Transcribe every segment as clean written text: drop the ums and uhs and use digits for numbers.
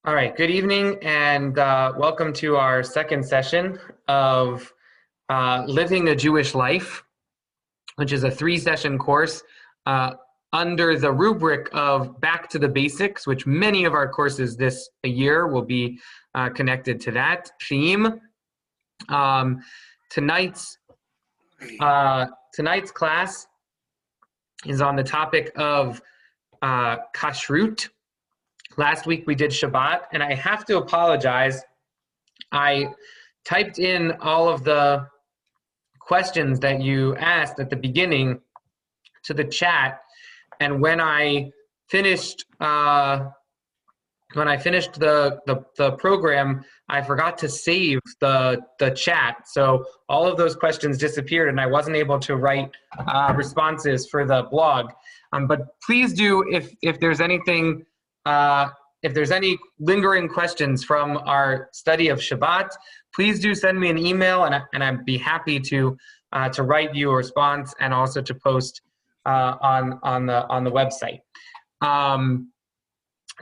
All right, good evening and welcome to our second session of Living a Jewish Life, which is a 3-session course under the rubric of Back to the Basics, which many of our courses this year will be connected to that theme. Tonight's class is on the topic of Kashrut. Last week we did Shabbat, and I have to apologize. I typed in all of the questions that you asked at the beginning to the chat, and when I finished the program, I forgot to save the chat. So all of those questions disappeared, and I wasn't able to write responses for the blog. But please do, if there's anything. If there's any lingering questions from our study of Shabbat, please do send me an email, and I'd be happy to write you a response and also to post on the website.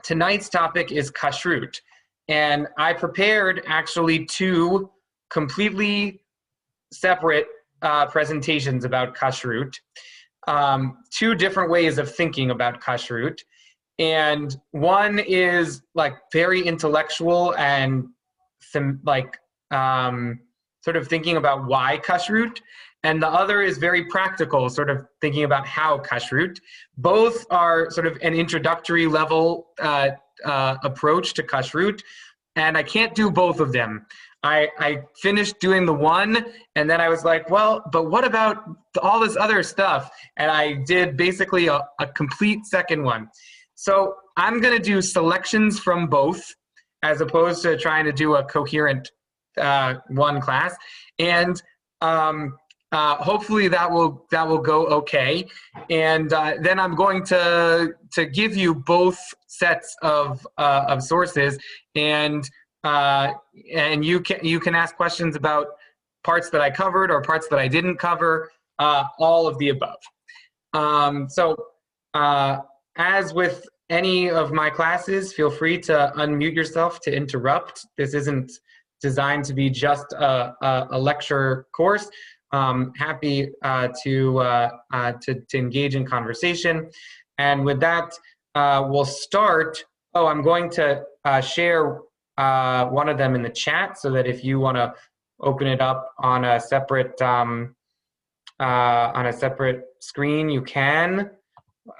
Tonight's topic is Kashrut, and I prepared actually 2 completely separate presentations about Kashrut, 2 different ways of thinking about Kashrut. And one is like very intellectual and sort of thinking about why Kashrut, and the other is very practical, sort of thinking about how Kashrut. Both are sort of an introductory level approach to Kashrut, and I can't do both of them. I finished doing the one, and then I was like, well, but what about all this other stuff? And I did basically a complete second one. So I'm going to do selections from both as opposed to trying to do a coherent one class. And hopefully that will go okay. And then I'm going to give you both sets of sources, and you can ask questions about parts that I covered or parts that I didn't cover, all of the above. As with any of my classes, feel free to unmute yourself to interrupt. This isn't designed to be just a lecture course. Happy to engage in conversation. And with that, we'll start. Oh, I'm going to share one of them in the chat so that if you want to open it up on a separate screen, you can.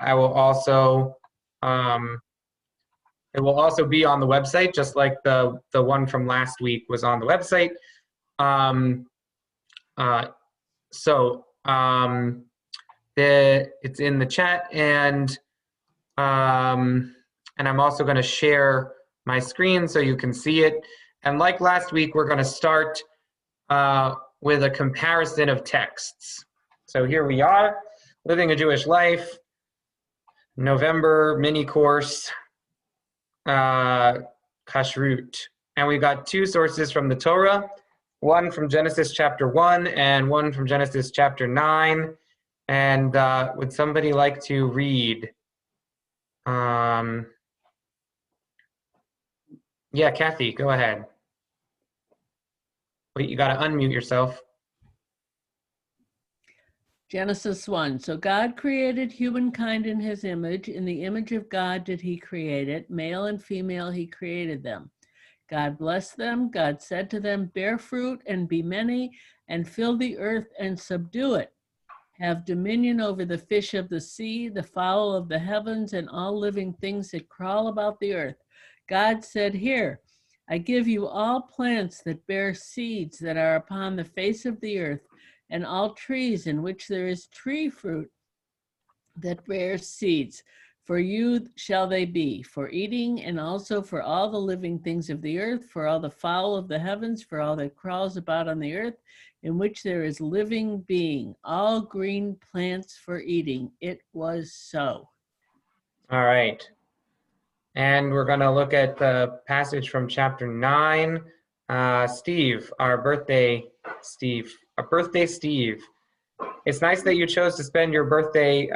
I will also, it will also be on the website, just like the one from last week was on the website. It's in the chat, and I'm also going to share my screen so you can see it. And like last week, we're going to start with a comparison of texts. So here we are, Living a Jewish Life, November mini course, Kashrut. And we've got 2 sources from the Torah, one from Genesis chapter 1 and one from Genesis chapter 9. And would somebody like to read? Yeah, Kathy, go ahead. Wait, you got to unmute yourself. Genesis 1. So God created humankind in his image. In the image of God did he create it. Male and female he created them. God blessed them. God said to them, bear fruit and be many, and fill the earth and subdue it. Have dominion over the fish of the sea, the fowl of the heavens, and all living things that crawl about the earth. God said, here, I give you all plants that bear seeds that are upon the face of the earth, and all trees in which there is tree fruit that bears seeds. For you shall they be, for eating, and also for all the living things of the earth, for all the fowl of the heavens, for all that crawls about on the earth, in which there is living being, all green plants for eating. It was so. All right. And we're going to look at the passage from chapter 9. Steve, our birthday Steve. It's nice that you chose to spend your birthday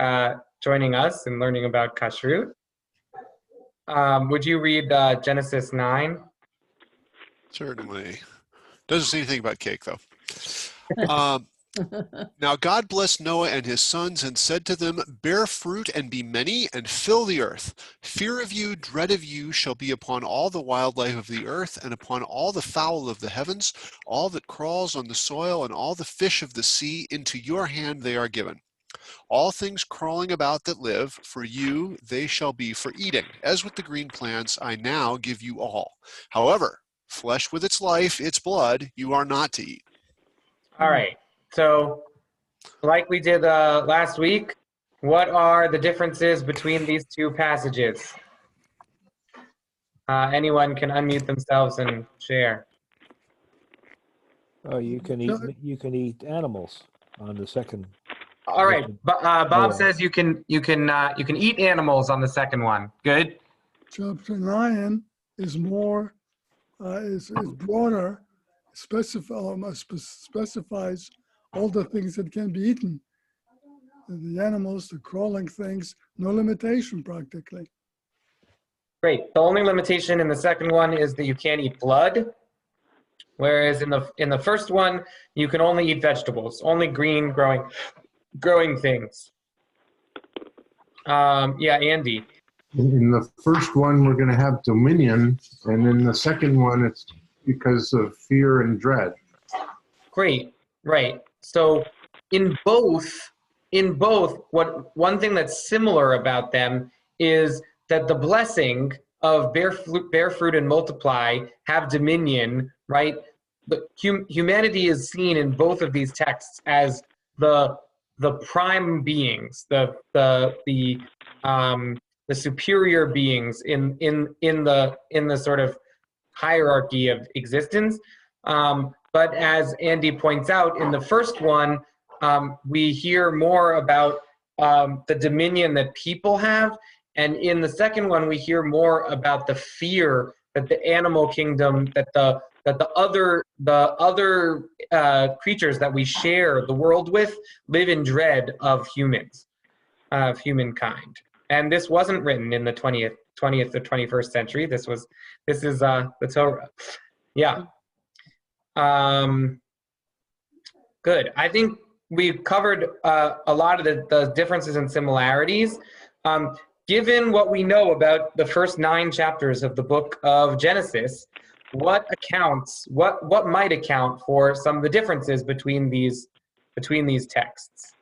joining us and learning about Kashrut. would you read Genesis 9? Certainly. Doesn't say anything about cake, though. Now God blessed Noah and his sons and said to them, bear fruit and be many and fill the earth. Fear of you, dread of you shall be upon all the wildlife of the earth and upon all the fowl of the heavens, all that crawls on the soil and all the fish of the sea. Into your hand they are given. All things crawling about that live, for you they shall be for eating. As with the green plants, I now give you all. However, flesh with its life, its blood, you are not to eat. All right. So, like we did last week, what are the differences between these two passages? Anyone can unmute themselves and share. Oh, you can eat animals on the second. All right. Bob says you can eat animals on the second one. Good. Chapter 9 is more is broader, specifies all the things that can be eaten. The animals, the crawling things, no limitation practically. Great. The only limitation in the second one is that you can't eat blood, whereas in the first one you can only eat vegetables, only green growing things. Yeah, Andy. In the first one, we're going to have dominion, and in the second one, it's because of fear and dread. Great. Right. So in both, one thing that's similar about them is that the blessing of bear fruit and multiply, have dominion, right? But humanity is seen in both of these texts as the prime beings, the superior beings in the sort of hierarchy of existence. But as Andy points out, in the first one, we hear more about the dominion that people have, and in the second one, we hear more about the fear that the animal kingdom, that the other creatures that we share the world with live in dread of humans, of humankind. And this wasn't written in the 20th or 21st century. This is the Torah. Yeah. Good. I think we've covered a lot of the differences and similarities. Given what we know about the first 9 chapters of the book of Genesis, what might account for some of the differences between these texts?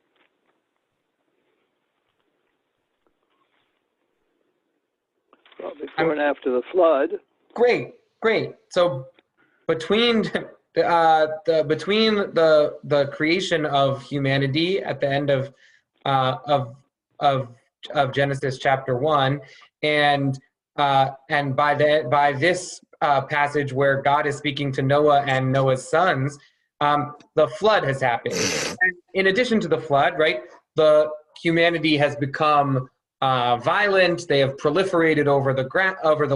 Well, before and after the flood. Great. So between the creation of humanity at the end of Genesis chapter 1, and by this passage where God is speaking to Noah and Noah's sons, the flood has happened. And in addition to the flood, right, the humanity has become violent. They have proliferated over the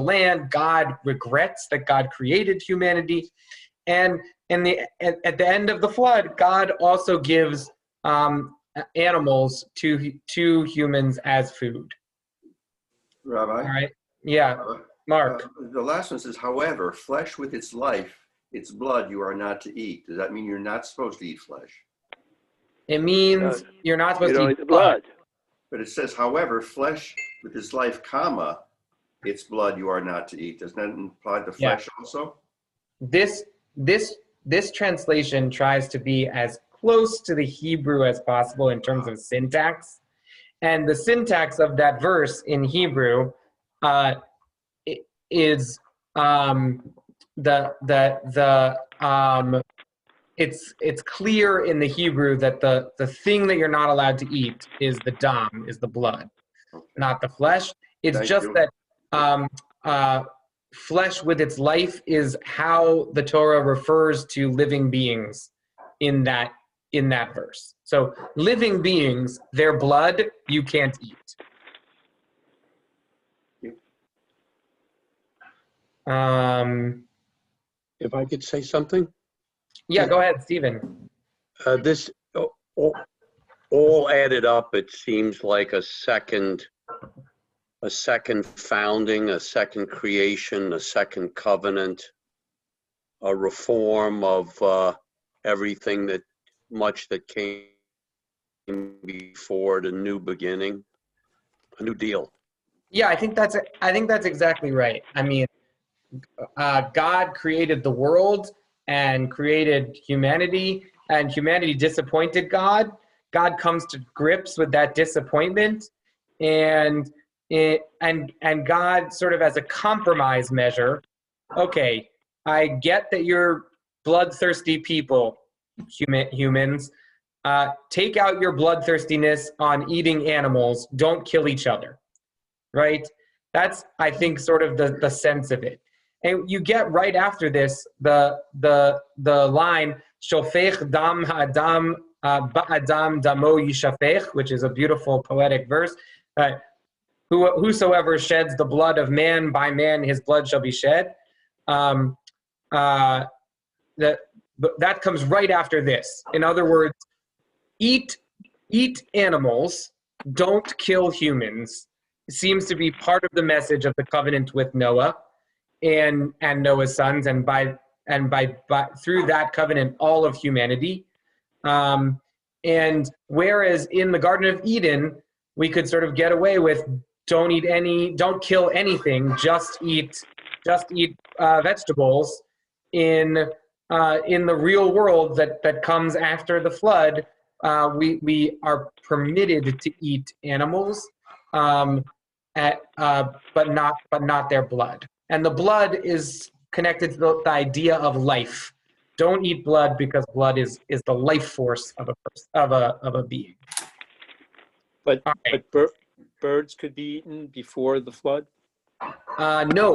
land. God regrets that God created humanity, and at the end of the flood, God also gives animals to humans as food. Rabbi? All right. Yeah. Mark. The last one says, however, flesh with its life, its blood, you are not to eat. Does that mean you're not supposed to eat flesh? It means you're not supposed to eat the blood. But it says, however, flesh with its life, comma, its blood, you are not to eat. Does that imply the flesh also? This translation tries to be as close to the Hebrew as possible in terms of syntax. And the syntax of that verse in Hebrew is it's clear in the Hebrew that the thing that you're not allowed to eat is the dam, is the blood, not the flesh. It's just that flesh with its life is how the Torah refers to living beings in that verse. So living beings, their blood you can't eat. If I could say something? Yeah, go ahead, Stephen. This all added up, it seems like a second a second founding, a second creation, a second covenant, a reform of everything that much that came before, the new beginning, a new deal. Yeah, I think that's exactly right. I mean, God created the world and created humanity, and humanity disappointed God. God comes to grips with that disappointment, and God sort of as a compromise measure. Okay, I get that you're bloodthirsty people, humans. Take out your bloodthirstiness on eating animals. Don't kill each other, right? That's, I think, sort of the sense of it. And you get right after this the line "Shofech dam ha'adam ba'adam damo yishafech," which is a beautiful poetic verse. Whosoever sheds the blood of man, by man his blood shall be shed. That comes right after this. In other words, eat animals, don't kill humans. It seems to be part of the message of the covenant with Noah and Noah's sons, and by through that covenant, all of humanity. And whereas in the Garden of Eden, we could sort of get away with don't kill anything, just eat vegetables. In the real world that comes after the flood, we are permitted to eat animals, but not their blood. And the blood is connected to the idea of life. Don't eat blood, because blood is the life force of a person, of a being. But right. Birds could be eaten before the flood? No.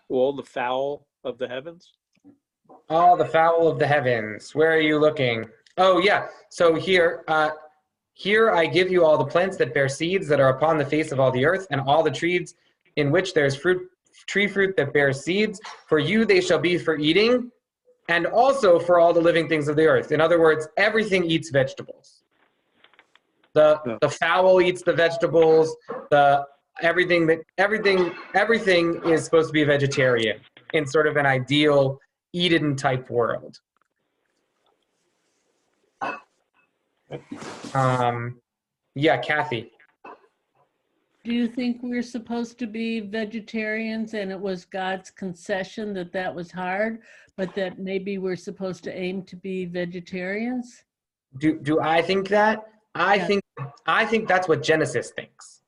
All the fowl of the heavens? All the fowl of the heavens. Where are you looking? Oh yeah. So here I give you all the plants that bear seeds that are upon the face of all the earth, and all the trees in which there is tree fruit that bears seeds. For you they shall be for eating, and also for all the living things of the earth. In other words, everything eats vegetables. The fowl eats the vegetables. Everything is supposed to be vegetarian in sort of an ideal Eden type world. Yeah, Kathy. Do you think we're supposed to be vegetarians and it was God's concession that was hard, but that maybe we're supposed to aim to be vegetarians? Do I think that? I think that's what Genesis thinks.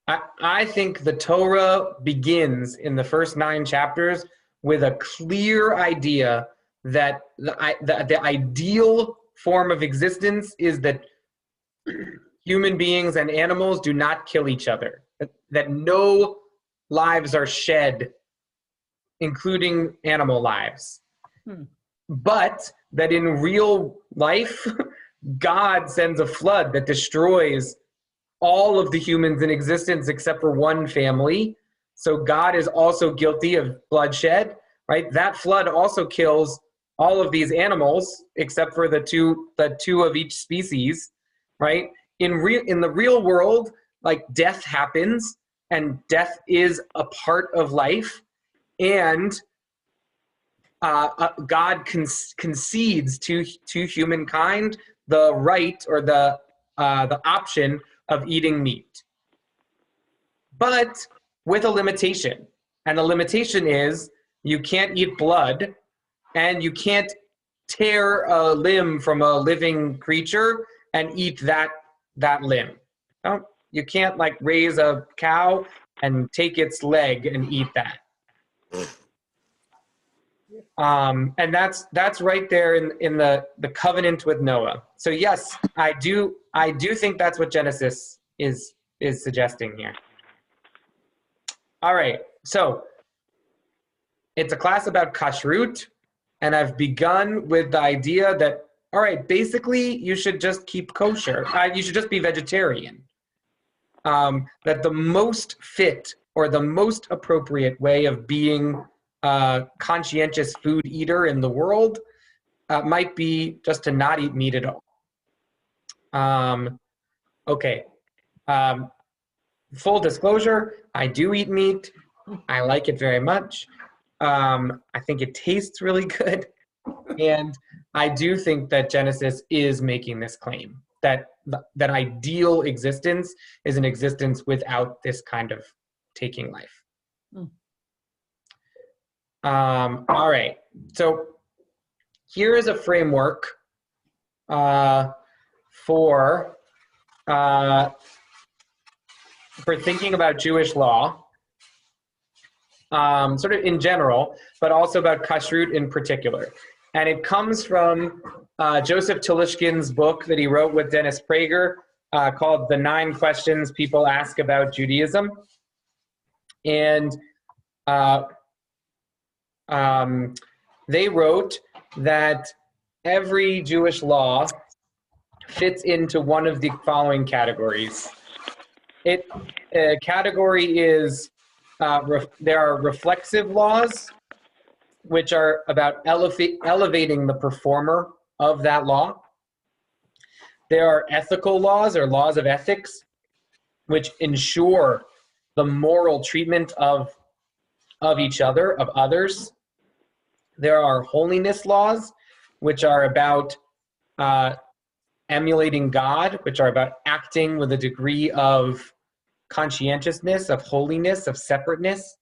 I think the Torah begins in the first 9 chapters with a clear idea that the ideal form of existence is that human beings and animals do not kill each other, that no lives are shed, including animal lives. But that in real life, God sends a flood that destroys all of the humans in existence except for one family. So God is also guilty of bloodshed, right? That flood also kills all of these animals except for the two of each species, right? In the real world, like, death happens, and death is a part of life, and God concedes to humankind the right or the option of eating meat, but with a limitation. And the limitation is you can't eat blood, and you can't tear a limb from a living creature and eat that limb. You can't, like, raise a cow and take its leg and eat that. And that's right there in the covenant with Noah. So yes, I do think that's what Genesis is suggesting here. All right, so it's a class about Kashrut, and I've begun with the idea that, all right, basically you should just keep kosher. You should just be vegetarian. That the most fit or the most appropriate way of being a conscientious food eater in the world might be just to not eat meat at all. Okay. full disclosure, I do eat meat. I like it very much. I think it tastes really good. And I do think that Genesis is making this claim that that ideal existence is an existence without this kind of taking life. All right, so here is a framework for thinking about Jewish law, sort of in general, but also about Kashrut in particular. And it comes from Joseph Telushkin's book that he wrote with Dennis Prager called The 9 Questions People Ask About Judaism. And they wrote that every Jewish law fits into one of the following categories. Category is, there are reflexive laws, which are about elevating the performer of that law. There are ethical laws or laws of ethics, which ensure the moral treatment of each other, of others. There are holiness laws, which are about emulating God, which are about acting with a degree of conscientiousness, of holiness, of separateness.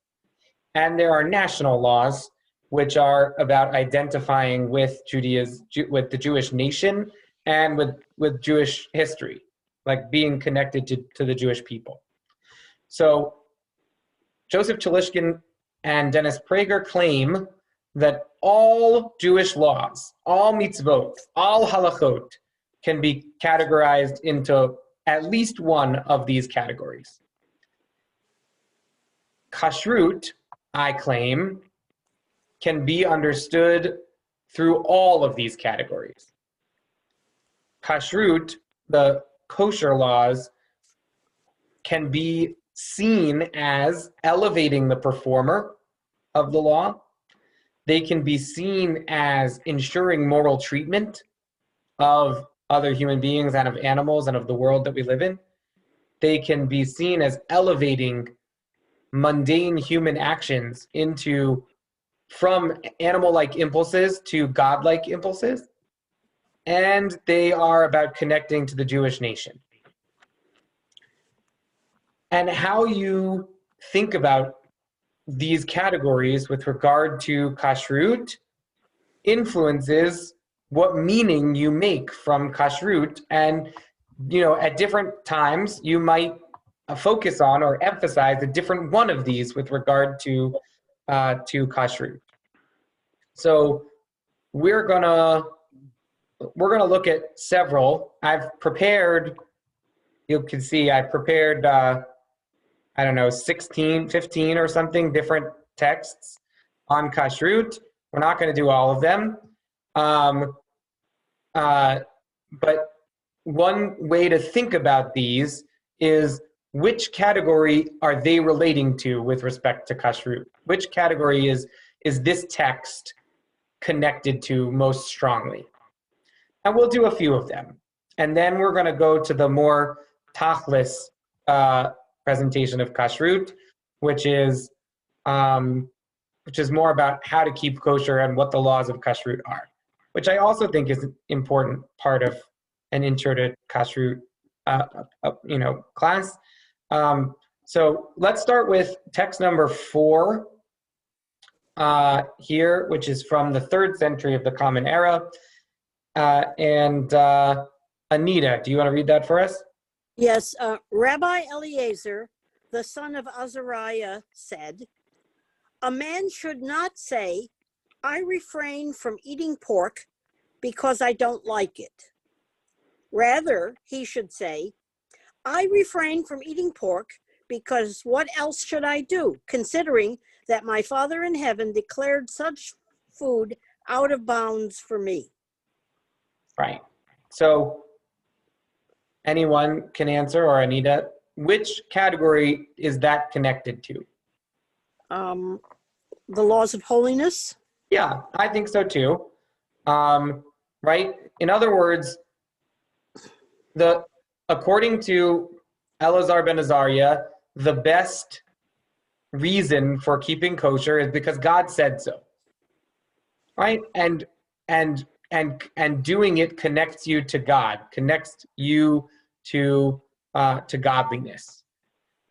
And there are national laws, which are about identifying with Judaism, with the Jewish nation, and with Jewish history, like being connected to the Jewish people. So Joseph Telushkin and Dennis Prager claim that all Jewish laws, all mitzvot, all halachot can be categorized into at least one of these categories. Kashrut, I claim, can be understood through all of these categories. Kashrut, the kosher laws, can be seen as elevating the performer of the law. They can be seen as ensuring moral treatment of other human beings and of animals and of the world that we live in. They can be seen as elevating mundane human actions from animal-like impulses to God-like impulses. And they are about connecting to the Jewish nation. And how you think about these categories with regard to kashrut influences what meaning you make from kashrut. And at different times you might focus on or emphasize a different one of these with regard to kashrut. So we're gonna look at several. I've prepared, you can see I've prepared, 16, 15 or something different texts on kashrut. We're not gonna do all of them. But one way to think about these is which category are they relating to with respect to kashrut? Which category is this text connected to most strongly? And we'll do a few of them. And then we're going to go to the more tachlis presentation of kashrut, which is more about how to keep kosher and what the laws of kashrut are, which I also think is an important part of an intro to kashrut class. So let's start with text number 4 here, which is from the 3rd century of the Common Era. And Anita, do you want to read that for us? Yes. Rabbi Eliezer, the son of Azariah, said, "A man should not say, 'I refrain from eating pork because I don't like it.' Rather, he should say, 'I refrain from eating pork because what else should I do, considering that my Father in heaven declared such food out of bounds for me?'" Right. So anyone can answer, or Anita, which category is that connected to? The laws of holiness? Yeah, I think so too. Right? In other words, according to Elazar ben Azariah, the best reason for keeping kosher is because God said so, right? And doing it connects you to God, connects you to godliness,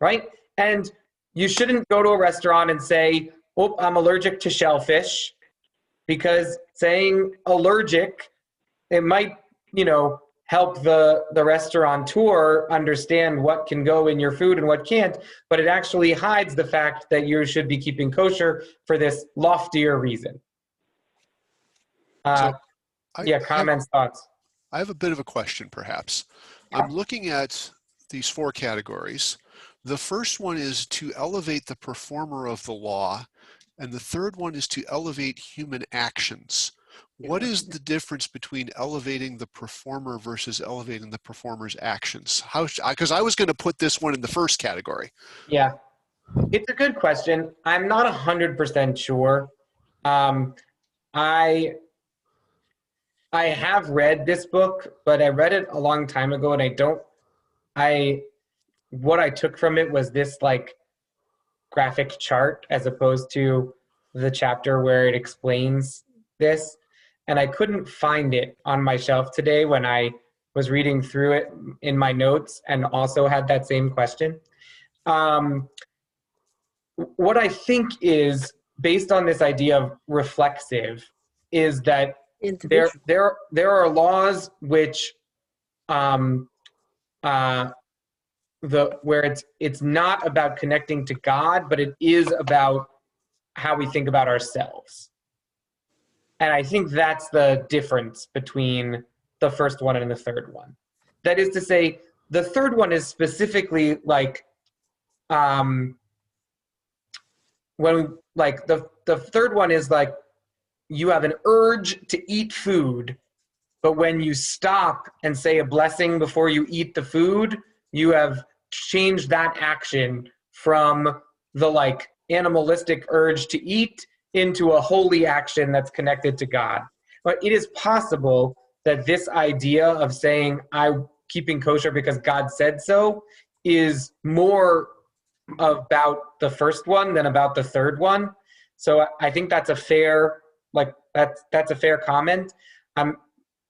right? And you shouldn't go to a restaurant and say, "Oh, I'm allergic to shellfish," because saying allergic, it might, help the restaurateur understand what can go in your food and what can't, but it actually hides the fact that you should be keeping kosher for this loftier reason. Comments, thoughts? I have a bit of a question, perhaps. I'm looking at these 4 categories. The first one is to elevate the performer of the law, and the third one is to elevate human actions. What is the difference between elevating the performer versus elevating the performer's actions? Because I was going to put this one in the first category. Yeah, it's a good question. I'm not 100% sure. I have read this book, but I read it a long time ago, and what I took from it was this like graphic chart as opposed to the chapter where it explains this. And I couldn't find it on my shelf today when I was reading through it in my notes and also had that same question. What I think is, based on this idea of reflexive, is that there are laws which where it's not about connecting to God, but it is about how we think about ourselves. And I think that's the difference between the first one and the third one. That is to say, the third one is specifically like the third one is like you have an urge to eat food, but when you stop and say a blessing before you eat the food, you have changed that action from the like animalistic urge to eat into a holy action that's connected to God. But it is possible that this idea of saying I'm keeping kosher because God said so is more about the first one than about the third one. So I think that's a fair, that's a fair comment. I'm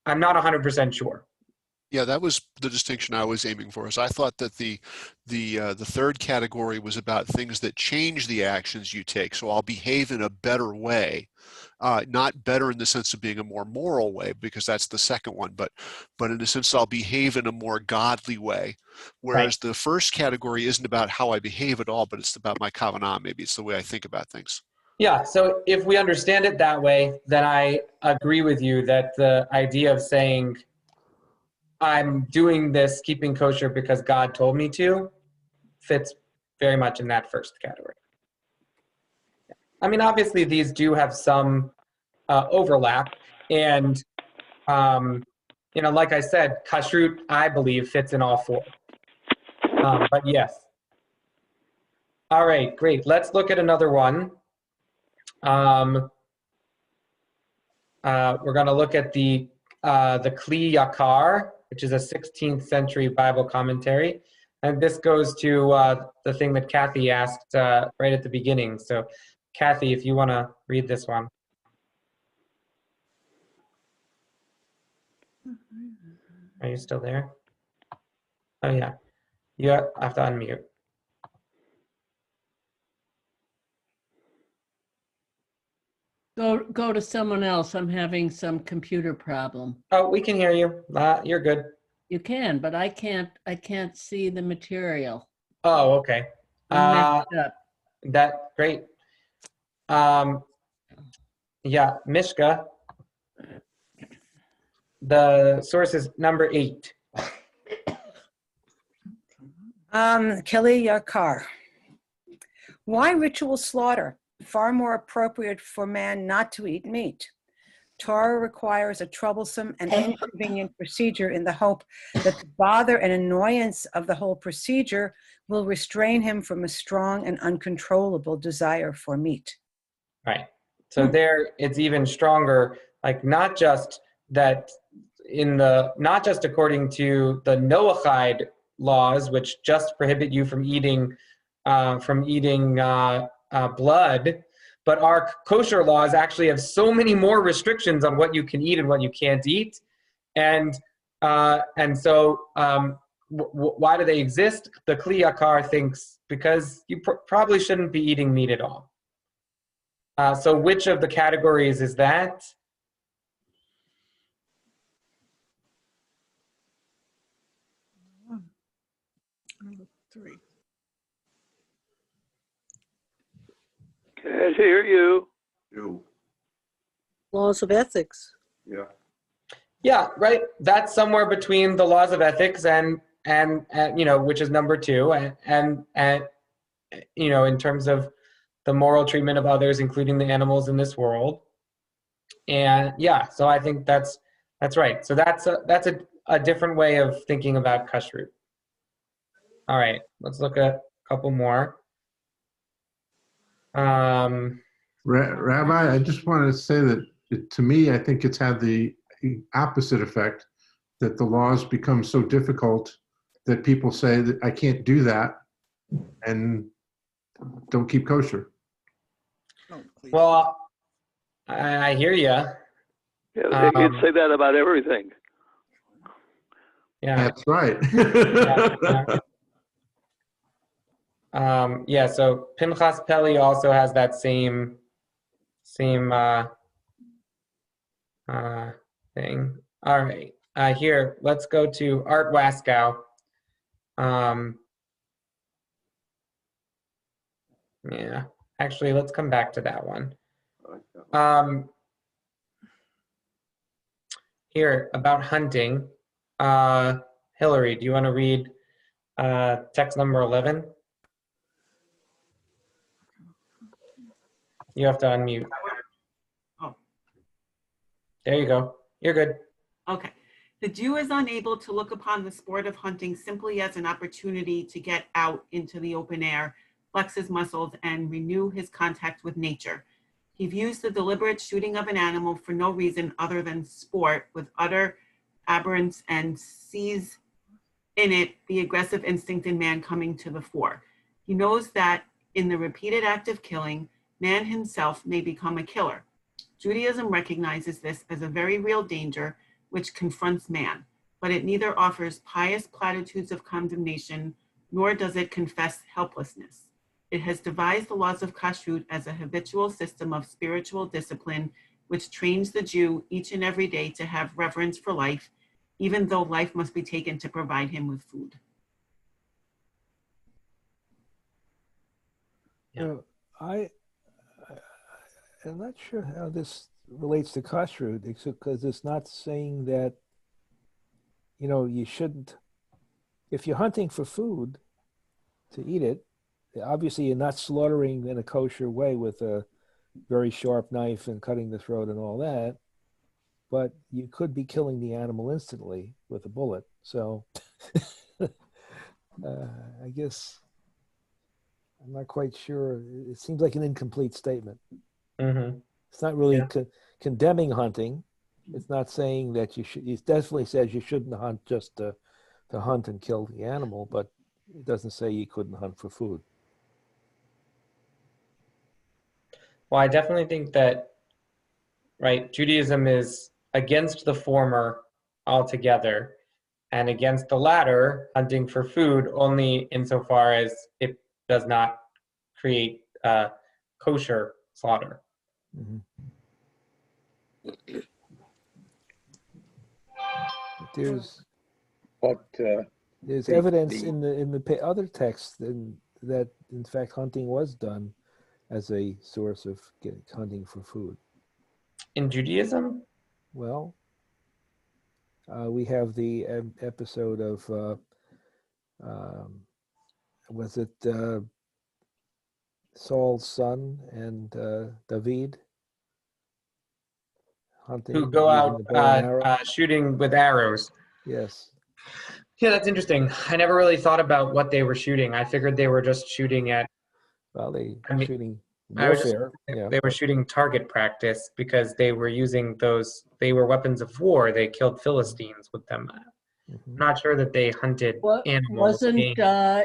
not 100% sure. Yeah, that was the distinction I was aiming for. Is I thought that the third category was about things that change the actions you take. So I'll behave in a better way, not better in the sense of being a more moral way, because that's the second one, but in the sense I'll behave in a more godly way. Whereas the first category isn't about how I behave at all, but it's about my kavanah. Maybe it's the way I think about things. Yeah, so if we understand it that way, then I agree with you that the idea of saying I'm doing this keeping kosher because God told me to fits very much in that first category. I mean, obviously these do have some overlap, and like I said, Kashrut, I believe, fits in all 4. But yes. All right, great. Let's look at another one. We're going to look at the Kli Yakar, which is a 16th century Bible commentary. And this goes to the thing that Kathy asked right at the beginning. So Kathy, if you want to read this one. Are you still there? Oh yeah, you have to unmute. Go to someone else. I'm having some computer problem. Oh, we can hear you. You're good. You can, but I can't see the material. Oh, okay. I'm messed up. That great. Yeah, Mishka. The source is number 8. Kli Yakar. Why ritual slaughter? Far more appropriate for man not to eat meat. Torah requires a troublesome and inconvenient procedure in the hope that the bother and annoyance of the whole procedure will restrain him from a strong and uncontrollable desire for meat. Right. So there it's even stronger, like not just according to the Noahide laws, which just prohibit you from eating from eating blood, but our kosher laws actually have so many more restrictions on what you can eat and what you can't eat. And so why do they exist? The Kli Yakar thinks because you probably shouldn't be eating meat at all. So which of the categories is that? Three. Can't hear you. You. Laws of ethics. Yeah. Yeah, right. That's somewhere between the laws of ethics and which is number 2, and in terms of the moral treatment of others, including the animals in this world. And yeah, so I think that's right. So that's a different way of thinking about kashrut. All right, let's look at a couple more. Rabbi, I just wanted to say that to me, I think it's had the opposite effect, that the laws become so difficult that people say that I can't do that and don't keep kosher. Well, I hear you. Yeah, they could say that about everything. Yeah, that's right. Yeah, so Pinchas Peli also has that same thing. All right, here, let's go to Art Waskow. Yeah, actually, let's come back to that one. Here, about hunting. Hillary, do you want to read text number 11? You have to unmute. Oh. There you go. You're good. Okay. The Jew is unable to look upon the sport of hunting simply as an opportunity to get out into the open air, flex his muscles, and renew his contact with nature. He views the deliberate shooting of an animal for no reason other than sport with utter aberrance and sees in it the aggressive instinct in man coming to the fore. He knows that in the repeated act of killing, man himself may become a killer. Judaism recognizes this as a very real danger which confronts man, but it neither offers pious platitudes of condemnation, nor does it confess helplessness. It has devised the laws of Kashrut as a habitual system of spiritual discipline, which trains the Jew each and every day to have reverence for life, even though life must be taken to provide him with food. Yeah. I'm not sure how this relates to kashrut, because it's not saying that, you shouldn't, if you're hunting for food to eat it, obviously you're not slaughtering in a kosher way with a very sharp knife and cutting the throat and all that, but you could be killing the animal instantly with a bullet. So I guess I'm not quite sure. It seems like an incomplete statement. Mm-hmm. It's not really condemning hunting. It's not saying that you should. It definitely says you shouldn't hunt just to hunt and kill the animal, but it doesn't say you couldn't hunt for food. Well, I definitely think that, right, Judaism is against the former altogether and against the latter, hunting for food, only insofar as it does not create kosher slaughter. Mm-hmm. There's evidence in the other texts that in fact hunting was done as a source of hunting for food. In Judaism? Well, we have the episode of was it Saul's son and David hunting, who go out shooting with arrows. Yes. Yeah, that's interesting. I never really thought about what they were shooting. I figured they were just shooting at. Well, shooting warfare. Yeah. They were shooting target practice because they were using those. They were weapons of war. They killed Philistines with them. Mm-hmm. I'm not sure that they hunted animals. Wasn't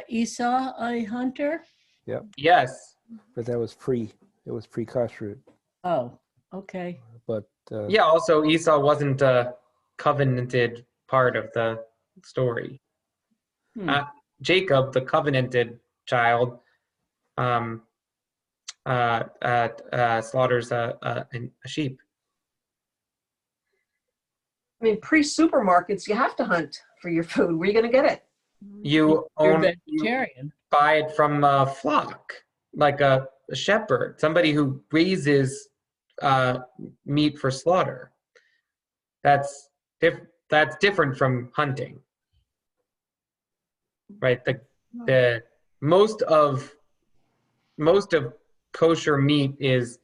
Esau a hunter? Yep. Yes. But that was it was pre-Kashrut. Oh, okay. But Yeah, also Esau wasn't a covenanted part of the story. Hmm. Jacob, the covenanted child, slaughters a sheep. I mean, pre-supermarkets, you have to hunt for your food. Where are you going to get it? You You're own, vegetarian. buy it from a flock, like a shepherd, somebody who raises meat for slaughter. That's different from hunting, right? The most of kosher meat is,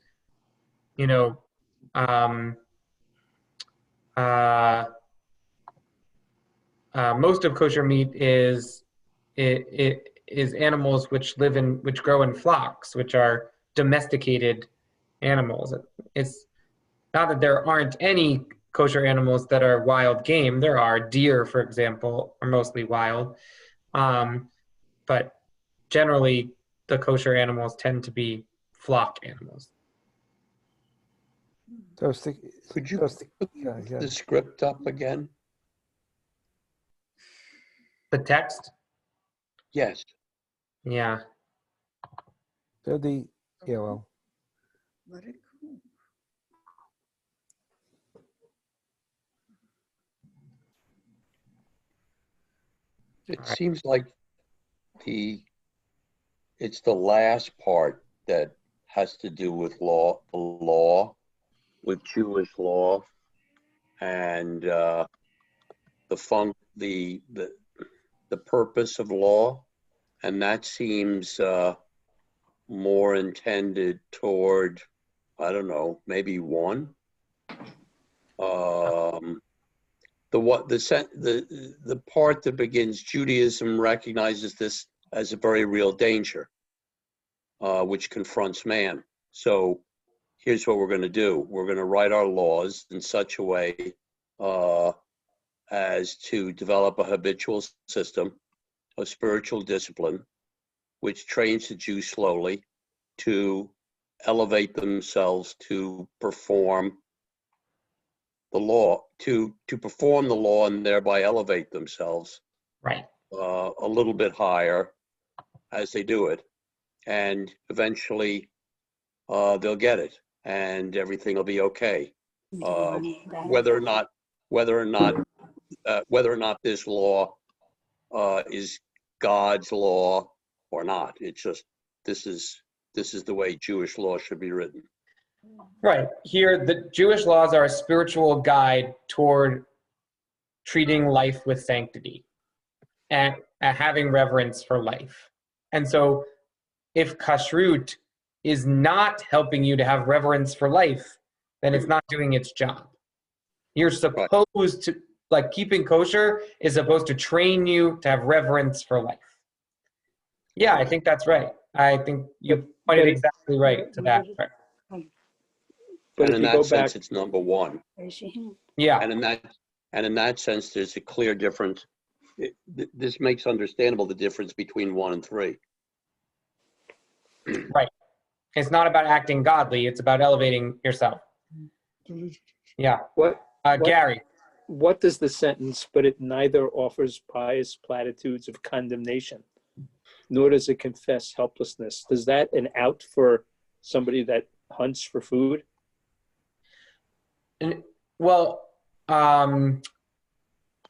most of kosher meat is animals which grow in flocks, which are domesticated animals. It's not that there aren't any kosher animals that are wild game. There are. Deer, for example, are mostly wild, but generally the kosher animals tend to be flock animals. Could you put the script up again? The text? Yes. Yeah. So well. Let it go. It seems like it's the last part that has to do with law, with Jewish law, and the purpose of law, and that seems more intended toward, I don't know, maybe one. The part that begins, Judaism recognizes this as a very real danger, which confronts man. So here's what we're going to do. We're going to write our laws in such a way as to develop a habitual system of spiritual discipline, which trains the Jew slowly to elevate themselves to perform the law, to perform the law and thereby elevate themselves right a little bit higher as they do it, and eventually they'll get it and everything will be okay. Whether or not this law is God's law or not, it's just this is the way Jewish law should be written. Right. Here, the Jewish laws are a spiritual guide toward treating life with sanctity and having reverence for life. And so if Kashrut is not helping you to have reverence for life, then it's not doing its job. You're supposed to, like, keeping kosher is supposed to train you to have reverence for life. Yeah, I think that's right. I think you pointed exactly right to that. Right. But and if in you that go sense, back, it's number one. Yeah. And in that sense, there's a clear difference. This makes understandable the difference between 1 and 3. Right. It's not about acting godly. It's about elevating yourself. Yeah. Gary. What does the sentence, but it neither offers pious platitudes of condemnation, nor does it confess helplessness? Does that an out for somebody that hunts for food? Well,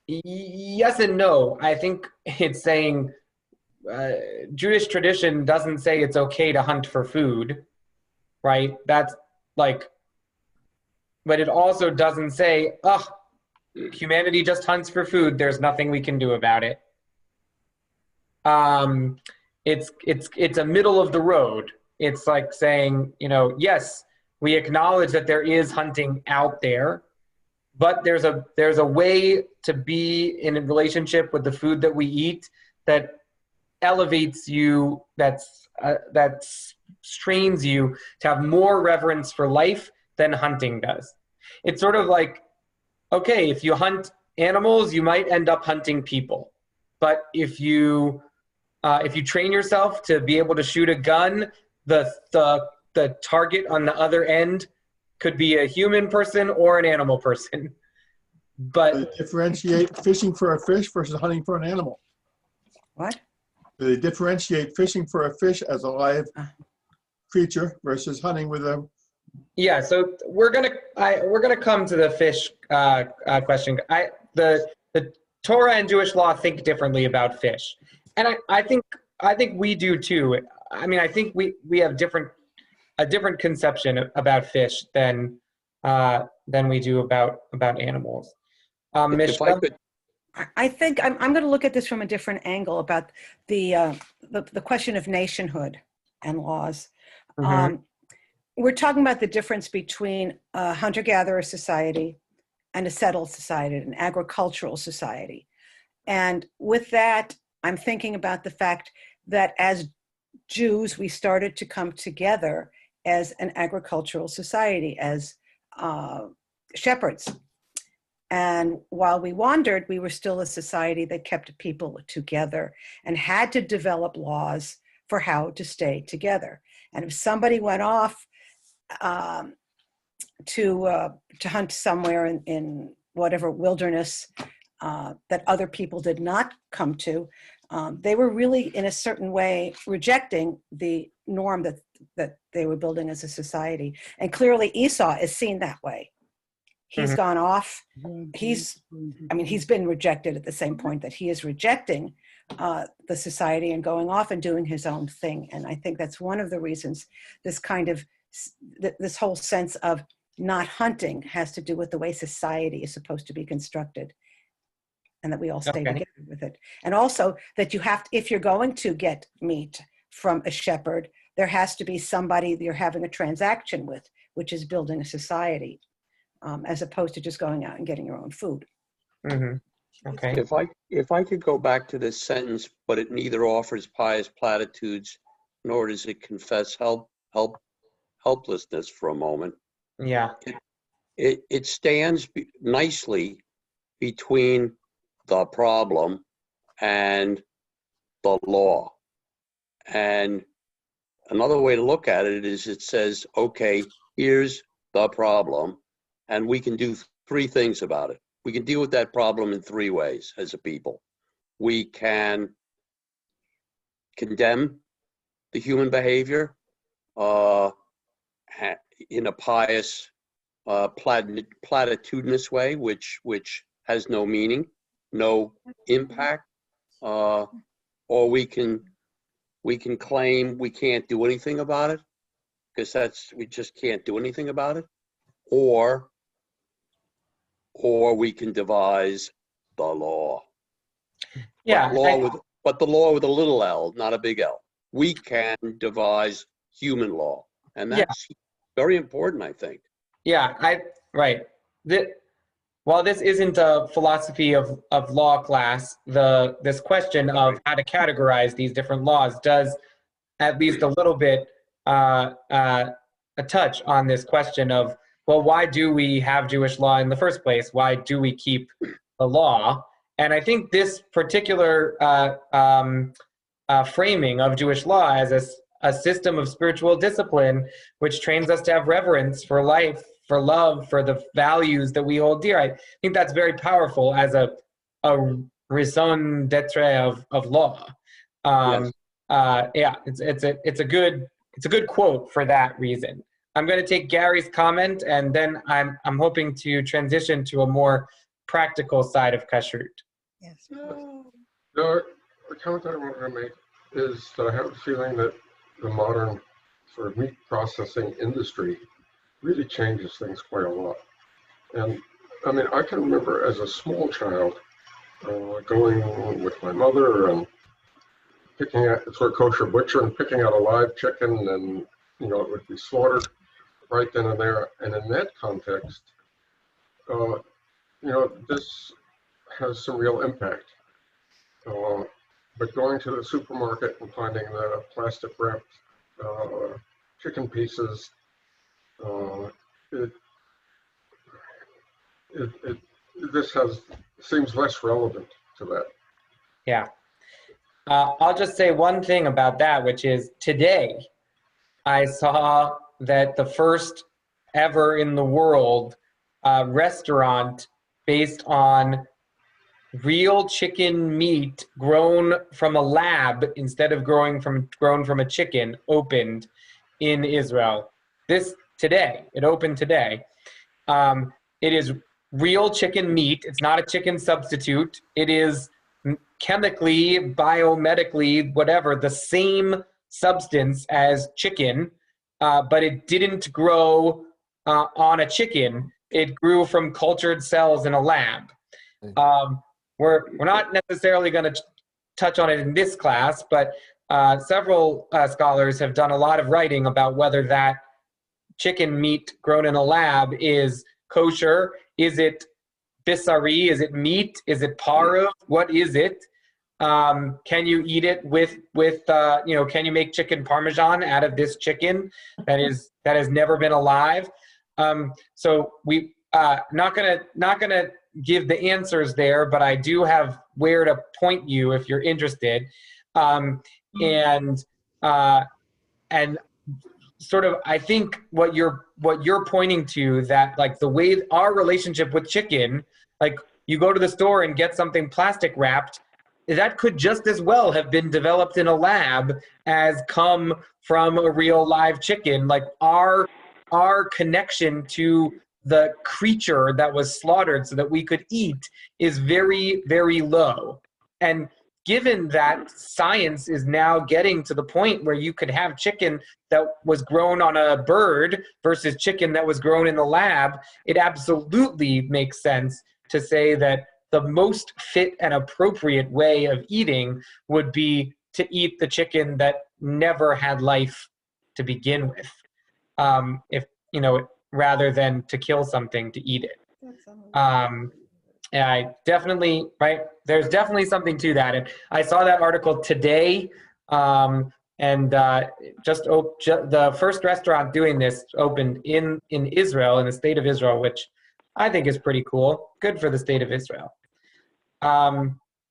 yes and no. I think it's saying Jewish tradition doesn't say it's okay to hunt for food, right? That's like, but it also doesn't say, oh, humanity just hunts for food. There's nothing we can do about it. It's a middle of the road. It's like saying, yes, we acknowledge that there is hunting out there, but there's a way to be in a relationship with the food that we eat that elevates you, that strains you to have more reverence for life than hunting does. It's sort of like, okay, if you hunt animals, you might end up hunting people, but if you if you train yourself to be able to shoot a gun, the target on the other end could be a human person or an animal person. But they differentiate fishing for a fish versus hunting for an animal. What? They differentiate fishing for a fish as a live creature versus hunting with a. Yeah, so we're gonna come to the fish question. The Torah and Jewish law think differently about fish, and I think we do too. I mean, I think we have a different conception about fish than we do about animals. If I could, I think I'm going to look at this from a different angle about the question of nationhood and laws. Mhm. We're talking about the difference between a hunter-gatherer society and a settled society, an agricultural society. And with that, I'm thinking about the fact that as Jews, we started to come together as an agricultural society, as shepherds. And while we wandered, we were still a society that kept people together and had to develop laws for how to stay together. And if somebody went off to hunt somewhere in whatever wilderness that other people did not come to, they were really, in a certain way, rejecting the norm that they were building as a society. And clearly Esau is seen that way. He's gone off. He's been rejected at the same point that he is rejecting the society and going off and doing his own thing. And I think that's one of the reasons this whole sense of not hunting has to do with the way society is supposed to be constructed, and that we all stay together with it. And also that if you're going to get meat from a shepherd, there has to be somebody that you're having a transaction with, which is building a society, as opposed to just going out and getting your own food. Mm-hmm. Okay. If I could go back to this sentence, but it neither offers pious platitudes nor does it confess helplessness for a moment. Yeah. It stands nicely between the problem and the law. And another way to look at it is it says, okay, here's the problem, and we can do three things about it. We can deal with that problem in three ways as a people. We can condemn the human behavior in a pious, platitudinous way, which has no meaning, no impact, or we can claim we can't do anything about it because we just can't do anything about it, or we can devise the law. Yeah, but the law with a little L, not a big L. We can devise human law, and that's very important, I think. Yeah, right. While this isn't a philosophy of law class, this question of how to categorize these different laws does at least a little bit a touch on this question of, well, why do we have Jewish law in the first place? Why do we keep the law? And I think this particular framing of Jewish law as a system of spiritual discipline, which trains us to have reverence for life, for love, for the values that we hold dear. I think that's very powerful as a raison d'etre of law. Yes. It's a good quote for that reason. I'm going to take Gary's comment, and then I'm hoping to transition to a more practical side of Kashrut. Yes. The comment I want to make is that I have a feeling that the modern sort of meat processing industry really changes things quite a lot. And I mean, I can remember as a small child going with my mother and picking out, it's a kosher butcher, and picking out a live chicken, and it would be slaughtered right then and there. And in that context, this has some real impact. But going to the supermarket and finding the plastic wrapped chicken pieces, this seems less relevant to that. Yeah. I'll just say one thing about that, which is today I saw that the first ever in the world restaurant based on real chicken meat grown from a lab instead of grown from a chicken opened in Israel. It opened today. It is real chicken meat. It's not a chicken substitute. It is chemically, biomedically, whatever, the same substance as chicken, but it didn't grow on a chicken. It grew from cultured cells in a lab. We're not necessarily going to touch on it in this class, but several scholars have done a lot of writing about whether that chicken meat grown in a lab is kosher. Is it bisari? Is it meat? Is it parov? What is it? Can you eat it with can you make chicken parmesan out of this chicken that has never been alive? So we not gonna give the answers there, but I do have where to point you if you're interested. And sort of, I think what you're pointing to, that like the way our relationship with chicken, like you go to the store and get something plastic wrapped, that could just as well have been developed in a lab as come from a real live chicken. Like our connection to the creature that was slaughtered so that we could eat is very, very low. And given that science is now getting to the point where you could have chicken that was grown on a bird versus chicken that was grown in the lab, it absolutely makes sense to say that the most fit and appropriate way of eating would be to eat the chicken that never had life to begin with, rather than to kill something to eat it. I definitely, right, there's definitely something to that. And I saw that article today, the first restaurant doing this opened in Israel, in the state of Israel, which I think is pretty cool. Good for the state of Israel.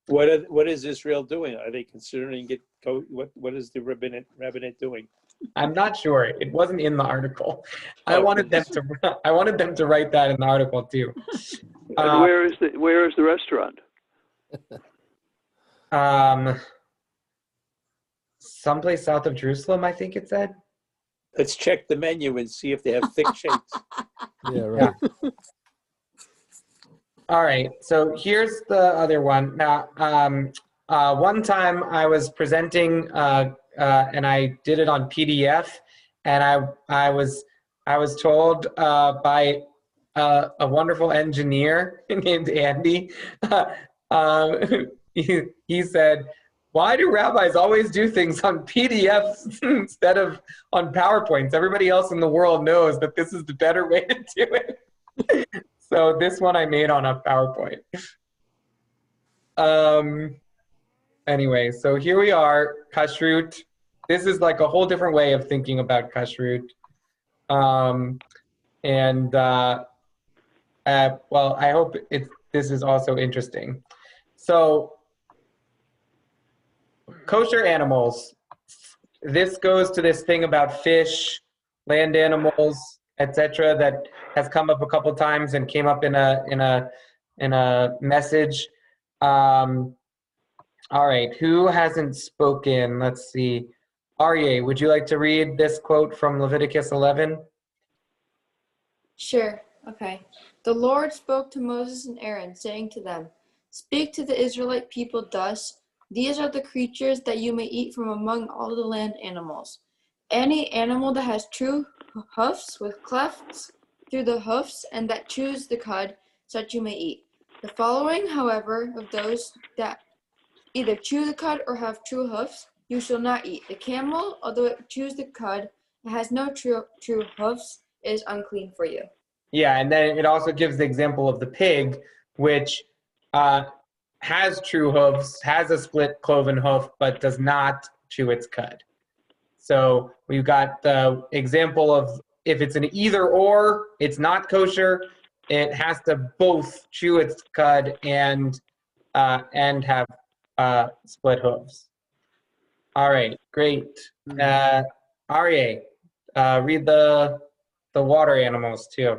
What is Israel doing? Are they considering it? What is the rabbinate doing? I'm not sure. It wasn't in the article. I wanted them to write that in the article too. And where is the restaurant? Someplace south of Jerusalem, I think it said. Let's check the menu and see if they have thick shakes. Yeah, right. Yeah. All right, so here's the other one. Now, one time I was presenting, and I did it on PDF, and I was told by a wonderful engineer named Andy. He said, "Why do rabbis always do things on PDFs instead of on PowerPoints? Everybody else in the world knows that this is the better way to do it." So this one I made on a PowerPoint. Anyway, so here we are, Kashrut. This is like a whole different way of thinking about Kashrut. Well, I hope this is also interesting. So, kosher animals. This goes to this thing about fish, land animals, etc., that has come up a couple times and came up in a message. All right, who hasn't spoken? Let's see. Aryeh, would you like to read this quote from Leviticus 11? Sure. Okay. The Lord spoke to Moses and Aaron, saying to them, "Speak to the Israelite people thus: These are the creatures that you may eat from among all the land animals. Any animal that has true hoofs with clefts through the hoofs and that chews the cud, such you may eat. The following, however, of those that either chew the cud or have true hoofs, you shall not eat. The camel, although it chews the cud, it has no true hoofs, is unclean for you." Yeah, and then it also gives the example of the pig, which has true hooves, has a split cloven hoof, but does not chew its cud. So we've got the example of if it's an either or, it's not kosher. It has to both chew its cud and have split hooves. All right, great. Aryeh, read the water animals too.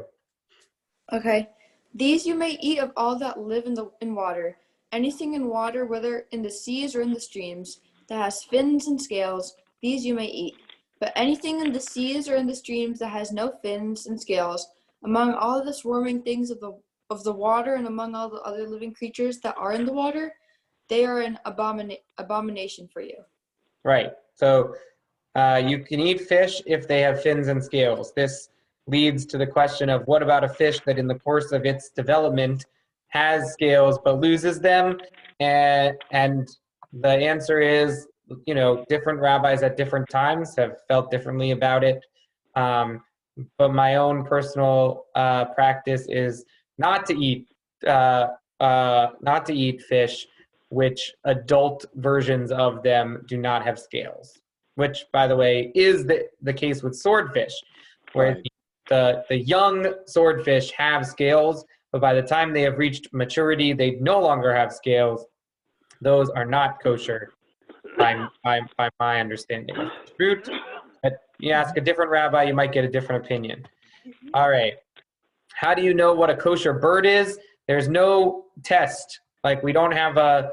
Okay. These you may eat of all that live in water. Anything in water, whether in the seas or in the streams, that has fins and scales, these you may eat. But anything in the seas or in the streams that has no fins and scales, among all the swarming things of the water and among all the other living creatures that are in the water, they are an abomination for you. Right. So you can eat fish if they have fins and scales. This leads to the question of what about a fish that in the course of its development has scales but loses them? And the answer is, you know, different rabbis at different times have felt differently about it. But my own personal practice is not to eat fish which adult versions of them do not have scales, which, by the way, is the case with swordfish, where Right. the young swordfish have scales, but by the time they have reached maturity, they no longer have scales. Those are not kosher by my understanding of Kashrut. But you ask a different rabbi, you might get a different opinion. All right. How do you know what a kosher bird is? There's no test. Like, we don't have a,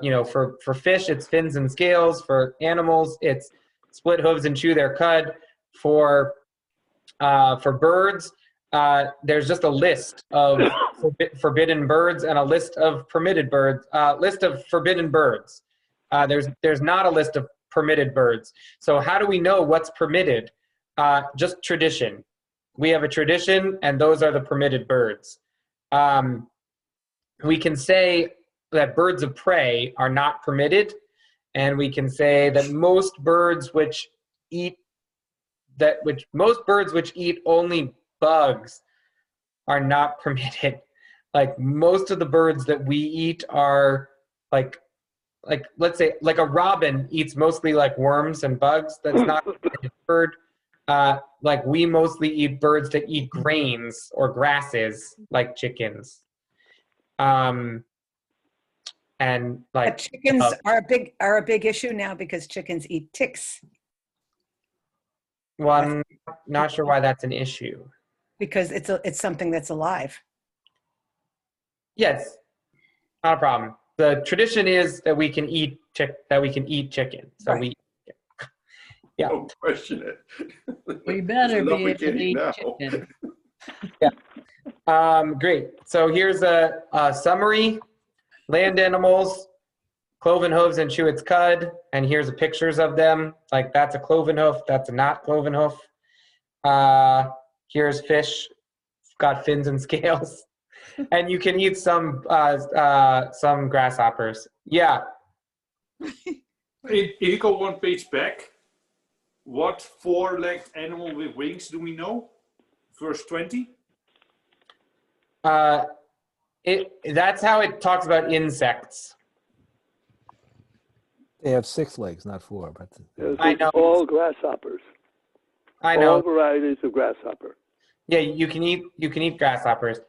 you know, for fish, it's fins and scales. For animals, it's split hooves and chew their cud. For birds, there's just a list of forbidden birds and a list of permitted birds. List of forbidden birds. There's not a list of permitted birds. So how do we know what's permitted? Just tradition. We have a tradition, and those are the permitted birds. We can say that birds of prey are not permitted, and we can say that most birds which eat only bugs are not permitted. Like, most of the birds that we eat are like let's say like a robin eats mostly like worms and bugs. That's not a bird. Like, we mostly eat birds that eat grains or grasses, like chickens. And like, But chickens are a big issue now because chickens eat ticks. Well, I'm not sure why that's an issue. Because it's something that's alive. Yes, not a problem. The tradition is that we can eat chicken. So right. Yeah. Don't question it. We better There's enough be we able can to eat eat now. chicken. Yeah. Great. So here's a summary. Land animals, cloven hooves and chew its cud. And here's pictures of them. Like, that's a cloven hoof. That's a not cloven hoof. Here's fish. It's got fins and scales. And you can eat some grasshoppers. Yeah. If you go one page back, what four-legged animal with wings do we know? Verse 20. That's how it talks about insects. They have 6 legs, not 4. But I know. All grasshoppers. I know. All varieties of grasshopper. Yeah, you can eat grasshoppers.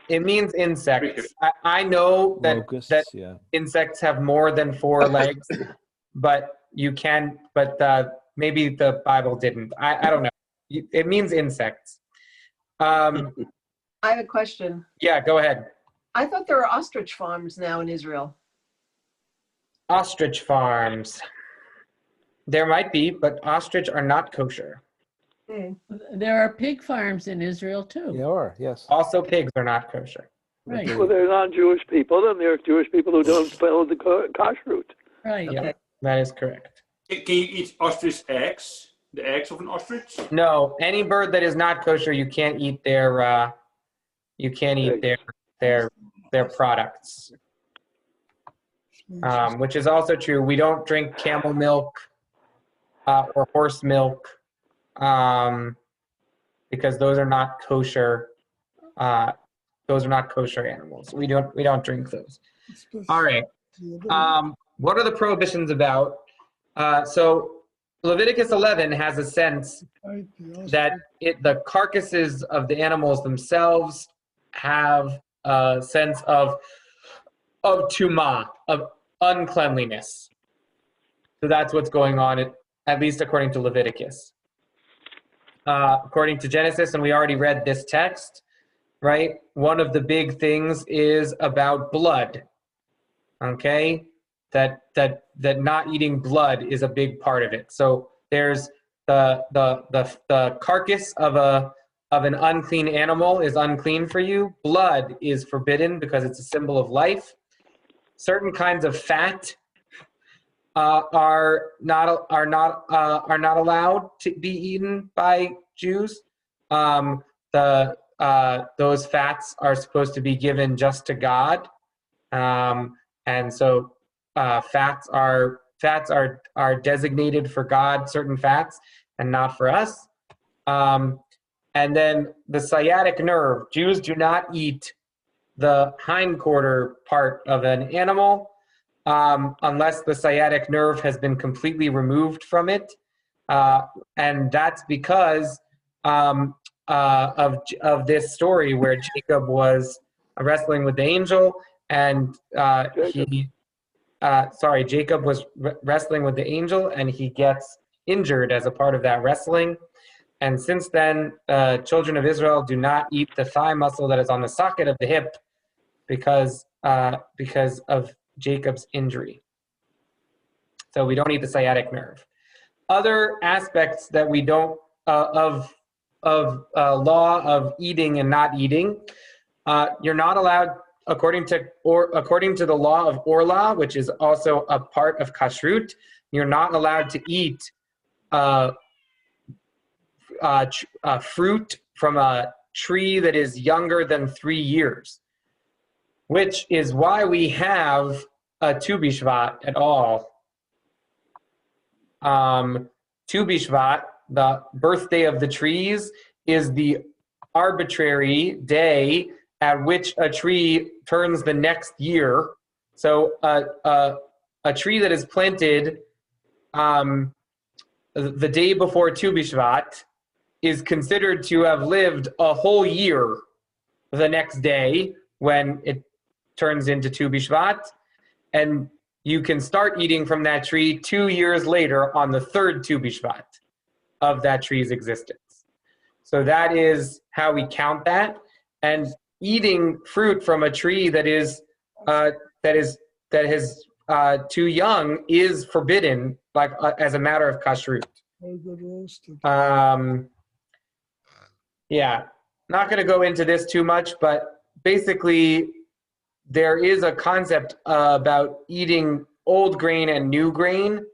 It means insects. I know that locusts, that yeah. insects have more than 4 legs, but maybe the Bible didn't. I don't know. It means insects. I have a question. Yeah, go ahead. I thought there are ostrich farms now in Israel. Ostrich farms. There might be, but ostrich are not kosher. There are pig farms in Israel too. They are, yes. Also, pigs are not kosher. Right. Well, they're non-Jewish people, and they're Jewish people who don't follow the kashrut. Right. Yeah, that is correct. Can you eat ostrich eggs? The eggs of an ostrich? No, any bird that is not kosher, you can't eat their products. Which is also true. We don't drink camel milk or horse milk because those are not kosher. Those are not kosher animals. We don't drink those. All right. What are the prohibitions about? So Leviticus 11 has a sense that the carcasses of the animals themselves have a sense of tumah, of uncleanliness. So that's what's going on, at least according to Leviticus. According to Genesis, and we already read this text, right? One of the big things is about blood. Okay, that not eating blood is a big part of it. So there's the carcass of an unclean animal is unclean for you. Blood is forbidden because it's a symbol of life. Certain kinds of fat are not allowed to be eaten by Jews. Those fats are supposed to be given just to God, and so fats are designated for God, certain fats, and not for us. And then the sciatic nerve. Jews do not eat the hindquarter part of an animal unless the sciatic nerve has been completely removed from it. And that's because of this story where Jacob was wrestling with the angel, and Jacob was wrestling with the angel, and he gets injured as a part of that wrestling. And since then, children of Israel do not eat the thigh muscle that is on the socket of the hip because of Jacob's injury. So we don't eat the sciatic nerve. Other aspects that we don't of law of eating and not eating, you're not allowed, according to the law of Orlah, which is also a part of Kashrut, you're not allowed to eat fruit from a tree that is younger than 3 years, which is why we have a Tu B'Shvat at all. Tu B'Shvat, the birthday of the trees, is the arbitrary day at which a tree turns the next year. So a tree that is planted the day before Tu B'Shvat is considered to have lived a whole year the next day when it turns into Tu B'Shvat, and you can start eating from that tree 2 years later on the third Tu B'Shvat of that tree's existence. So that is how we count that. And eating fruit from a tree that is too young is forbidden, like as a matter of kashrut. Yeah, not going to go into this too much, but basically there is a concept about eating old grain and new grain,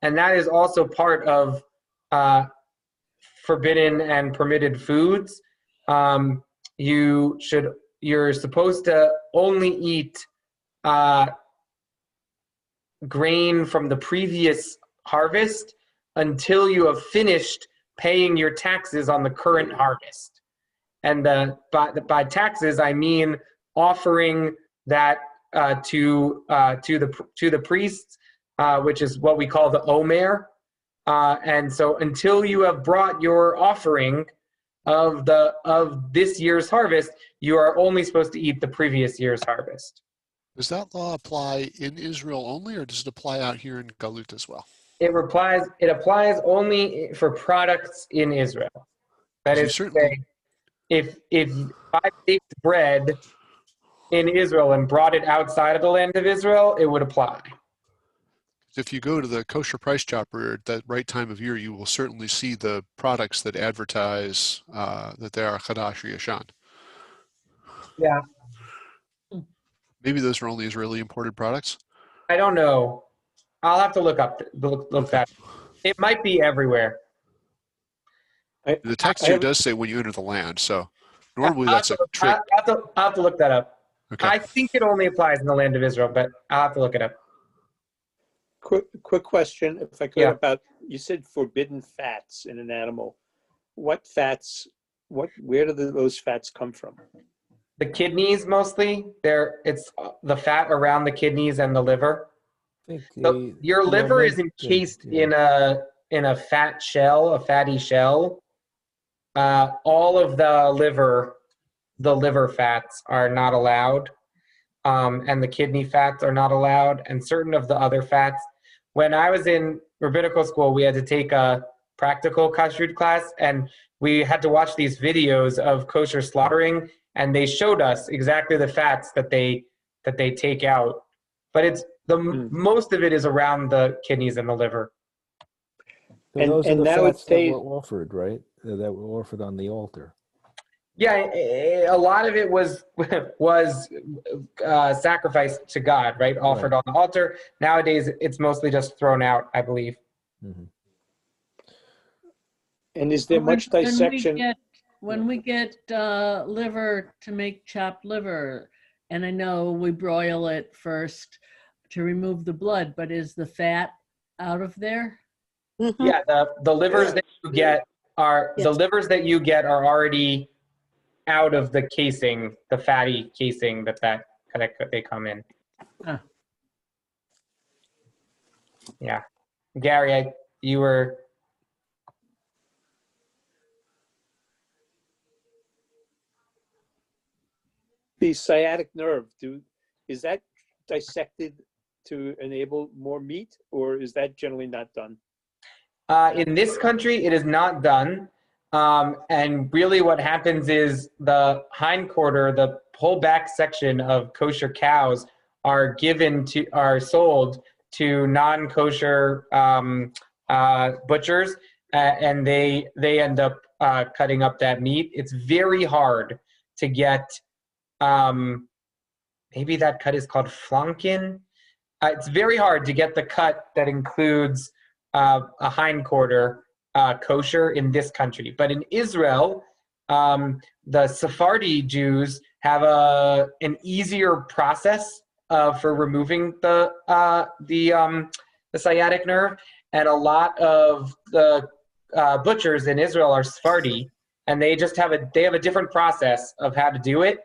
and that is also part of forbidden and permitted foods. You're supposed to only eat grain from the previous harvest until you have finished paying your taxes on the current harvest. And by taxes, I mean offering that to the priests, which is what we call the omer. And so until you have brought your offering of this year's harvest, you are only supposed to eat the previous year's harvest. Does that law apply in Israel only, or does it apply out here in Galut as well? It applies only for products in Israel. That is to say, if I baked bread in Israel and brought it outside of the land of Israel, it would apply. If you go to the kosher price chopper at that right time of year, you will certainly see the products that advertise that they are Chadash or Yashan. Yeah. Maybe those are only Israeli imported products? I don't know. I'll have to look that. It might be everywhere. The text here does say when you enter the land, so normally that's a trick. I'll have to look that up. Okay. I think it only applies in the land of Israel, but I'll have to look it up. Quick question, if I could, about, you said forbidden fats in an animal. What fats, where do those fats come from? The kidneys mostly. It's the fat around the kidneys and the liver. So your liver is encased in a fat shell, a fatty shell. All of the liver fats are not allowed, and the kidney fats are not allowed, and certain of the other fats. when I was in rabbinical school, we had to take a practical kashrut class, and we had to watch these videos of kosher slaughtering, and they showed us exactly the fats that they take out. But it's most of it is around the kidneys and the liver. So those are the now fats it's that were offered, right? That were offered on the altar. Yeah, a lot of it was sacrificed to God, right? Offered on the altar. Nowadays, it's mostly just thrown out, I believe. Mm-hmm. And is there much dissection? When we get liver to make chopped liver, and I know we broil it first to remove the blood, but is the fat out of there? Yeah, the livers that you get are already out of the casing, the fatty casing that they come in. Huh. Yeah, Gary, you were. The sciatic nerve, is that dissected to enable more meat, or is that generally not done? In this country, it is not done. And really what happens is the hindquarter, the whole back section of kosher cows are sold to non-kosher butchers, and they end up cutting up that meat. It's very hard to get, maybe that cut is called flanken. It's very hard to get the cut that includes a hindquarter kosher in this country. But in Israel, the Sephardi Jews have an easier process for removing the sciatic nerve, and a lot of the butchers in Israel are Sephardi, and they have a different process of how to do it,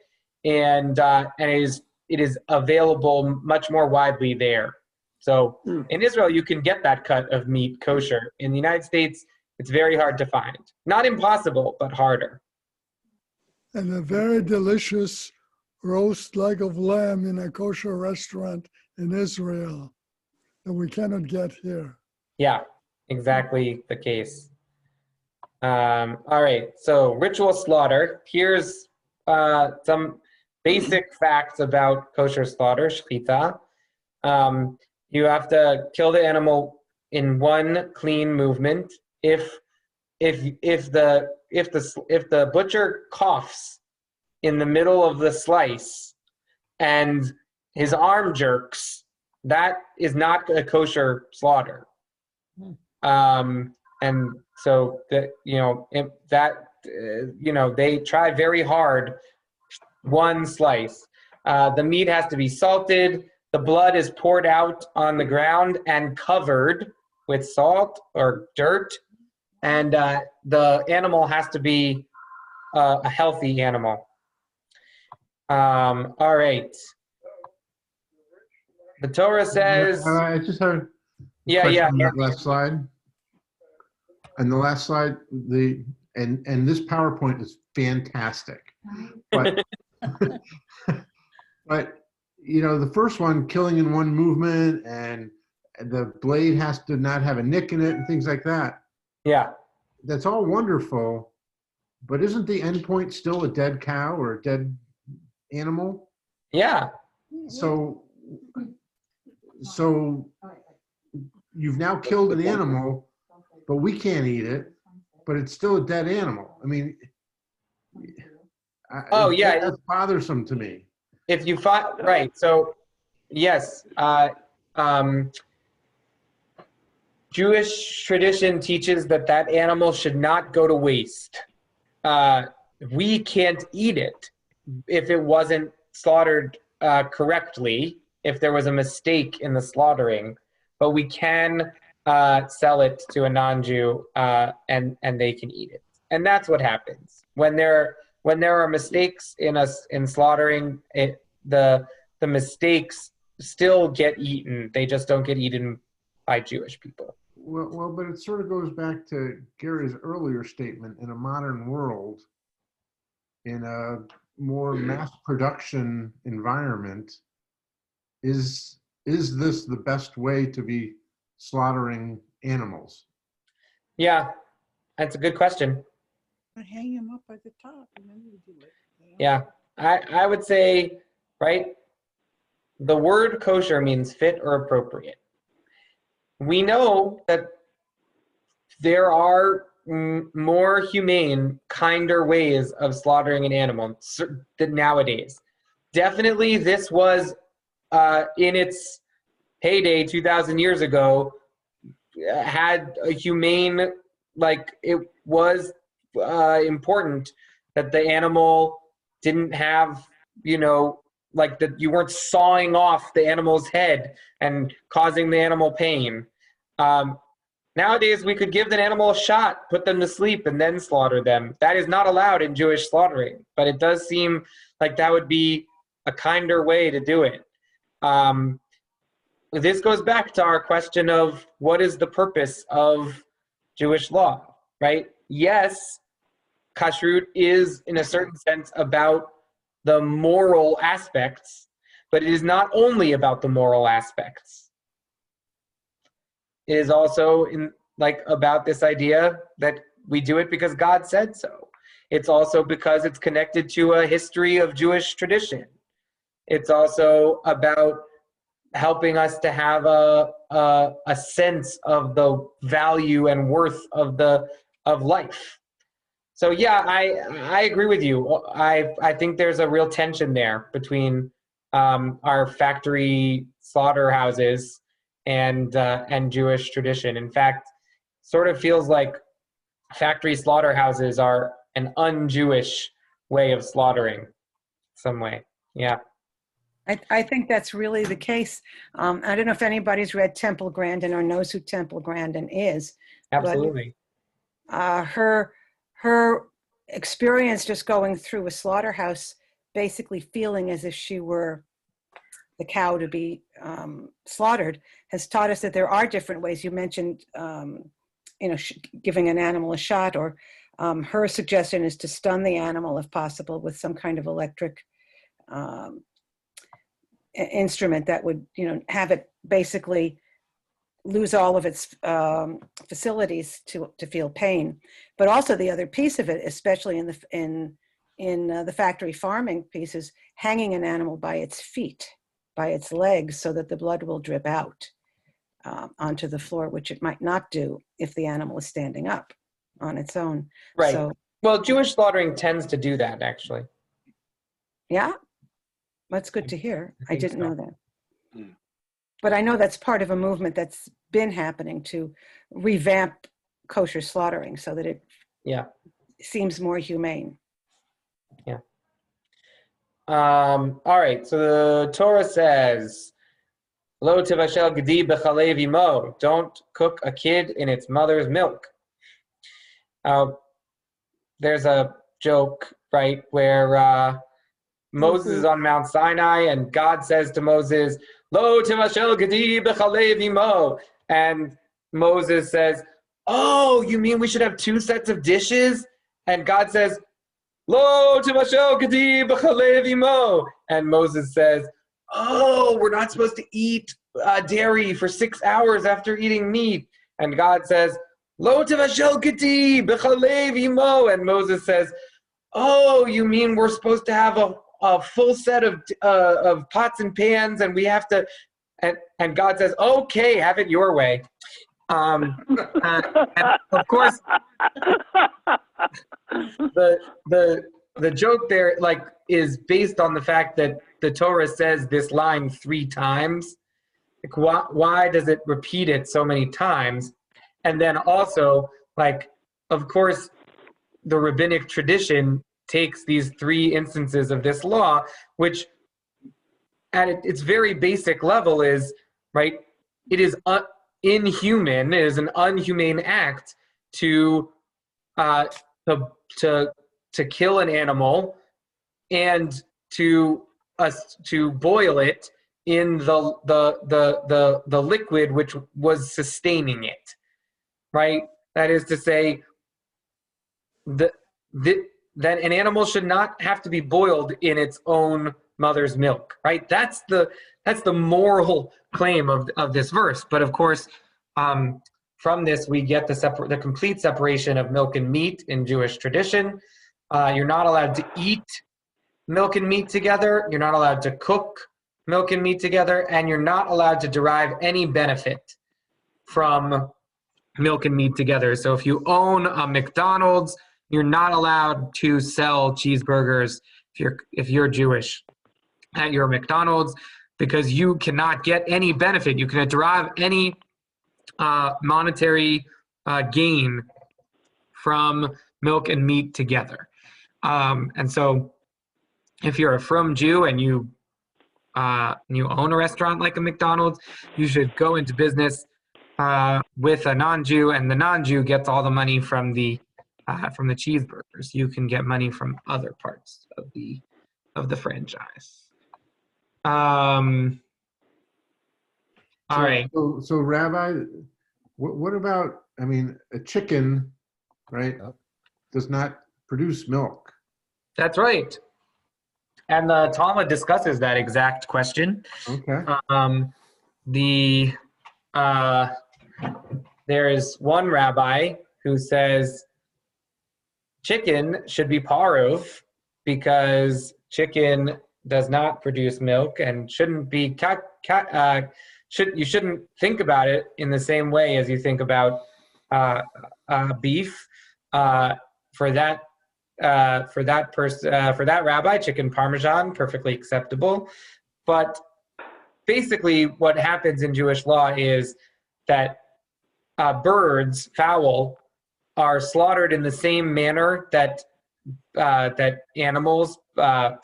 and it is available much more widely there. So in Israel, you can get that cut of meat kosher. In the United States, it's very hard to find. Not impossible, but harder. And a very delicious roast leg of lamb in a kosher restaurant in Israel that we cannot get here. Yeah, exactly the case. All right, so ritual slaughter. Here's some basic facts about kosher slaughter, shechita. You have to kill the animal in one clean movement. If the butcher coughs in the middle of the slice and his arm jerks, that is not a kosher slaughter. And so they try very hard. One slice. The meat has to be salted. The blood is poured out on the ground and covered with salt or dirt. And the animal has to be a healthy animal. All right. The Torah says. I just have a question on that last slide. And the last slide, and this PowerPoint is fantastic, but but the first one, killing in one movement, and the blade has to not have a nick in it and things like that. Yeah. That's all wonderful, but isn't the end point still a dead cow or a dead animal? Yeah. So you've now killed an animal, but we can't eat it, but it's still a dead animal. I mean, that's bothersome to me. If you find, right, so yes, Jewish tradition teaches that animal should not go to waste. We can't eat it if it wasn't slaughtered correctly, if there was a mistake in the slaughtering, but we can sell it to a non-Jew and they can eat it. And that's what happens. When there are mistakes in slaughtering, the mistakes still get eaten. They just don't get eaten by Jewish people. Well, but it sort of goes back to Gary's earlier statement. In a modern world, in a more mass production environment, is this the best way to be slaughtering animals? Yeah, that's a good question. Hang him up at the top and then we do it. Yeah, I would say, right, the word kosher means fit or appropriate. We know that there are more humane, kinder ways of slaughtering an animal than nowadays. Definitely this was, in its heyday 2,000 years ago, had a humane, like it was important that the animal didn't have, like that you weren't sawing off the animal's head and causing the animal pain. Nowadays, we could give the animal a shot, put them to sleep, and then slaughter them. That is not allowed in Jewish slaughtering, but it does seem like that would be a kinder way to do it. This goes back to our question of what is the purpose of Jewish law, right? Yes, Kashrut is, in a certain sense, about the moral aspects, but it is not only about the moral aspects. It is also about this idea that we do it because God said so. It's also because it's connected to a history of Jewish tradition. It's also about helping us to have a sense of the value and worth of life. So yeah, I agree with you. I think there's a real tension there between our factory slaughterhouses and Jewish tradition. In fact, sort of feels like factory slaughterhouses are an un-Jewish way of slaughtering, some way. Yeah. I think that's really the case. I don't know if anybody's read Temple Grandin or knows who Temple Grandin is. Absolutely. But, her experience just going through a slaughterhouse, basically feeling as if she were the cow to be slaughtered, has taught us that there are different ways. You mentioned, giving an animal a shot, or her suggestion is to stun the animal if possible with some kind of electric instrument that would, have it basically lose all of its facilities to feel pain. But also the other piece of it, especially in the factory farming piece, is hanging an animal by its feet, by its legs, so that the blood will drip out onto the floor, which it might not do if the animal is standing up on its own. Right. So, well, Jewish slaughtering tends to do that, actually. Yeah, that's good to hear. I didn't know that. Hmm. But I know that's part of a movement that's been happening to revamp kosher slaughtering so that it seems more humane. Yeah. All right, so the Torah says, Lo tivashel gedi b'chalev imo, don't cook a kid in its mother's milk. There's a joke, right, where Moses is on Mount Sinai and God says to Moses, Lo tivashel gedi b'chalev imo. And Moses says, oh, you mean we should have two sets of dishes? And God says, Lo tivashel gedi b'chalev imo. And Moses says, oh, we're not supposed to eat dairy for 6 hours after eating meat. And God says, Lo tivashel gedi b'chalev imo. And Moses says, oh, you mean we're supposed to have a full set of pots and pans, and we have to, and God says, okay, have it your way. And of course, the joke there is based on the fact that the Torah says this line 3 times. Why does it repeat it so many times? And then also, of course, the rabbinic tradition takes these 3 instances of this law, which at its very basic level is, right, it is inhuman, it is an unhumane act to kill an animal and to boil it in the liquid which was sustaining it, right? That is to say, that an animal should not have to be boiled in its own mother's milk, right? That's the moral claim of this verse. But of course, From this, we get the complete separation of milk and meat in Jewish tradition. You're not allowed to eat milk and meat together. You're not allowed to cook milk and meat together, and you're not allowed to derive any benefit from milk and meat together. So if you own a McDonald's, you're not allowed to sell cheeseburgers if you're Jewish at your McDonald's, because you cannot get any benefit. You cannot derive any monetary gain from milk and meat together. And so if you're a frum Jew and you own a restaurant like a McDonald's, you should go into business with a non-Jew, and the non-Jew gets all the money from the cheeseburgers. You can get money from other parts of the franchise. All right. So Rabbi, what about, I mean, a chicken, right, does not produce milk. That's right. And the Talmud discusses that exact question. Okay. There is one rabbi who says chicken should be parov because chicken does not produce milk and shouldn't be you shouldn't think about it in the same way as you think about beef. For that rabbi, chicken parmesan, perfectly acceptable. But basically what happens in Jewish law is that birds, fowl, are slaughtered in the same manner that animals,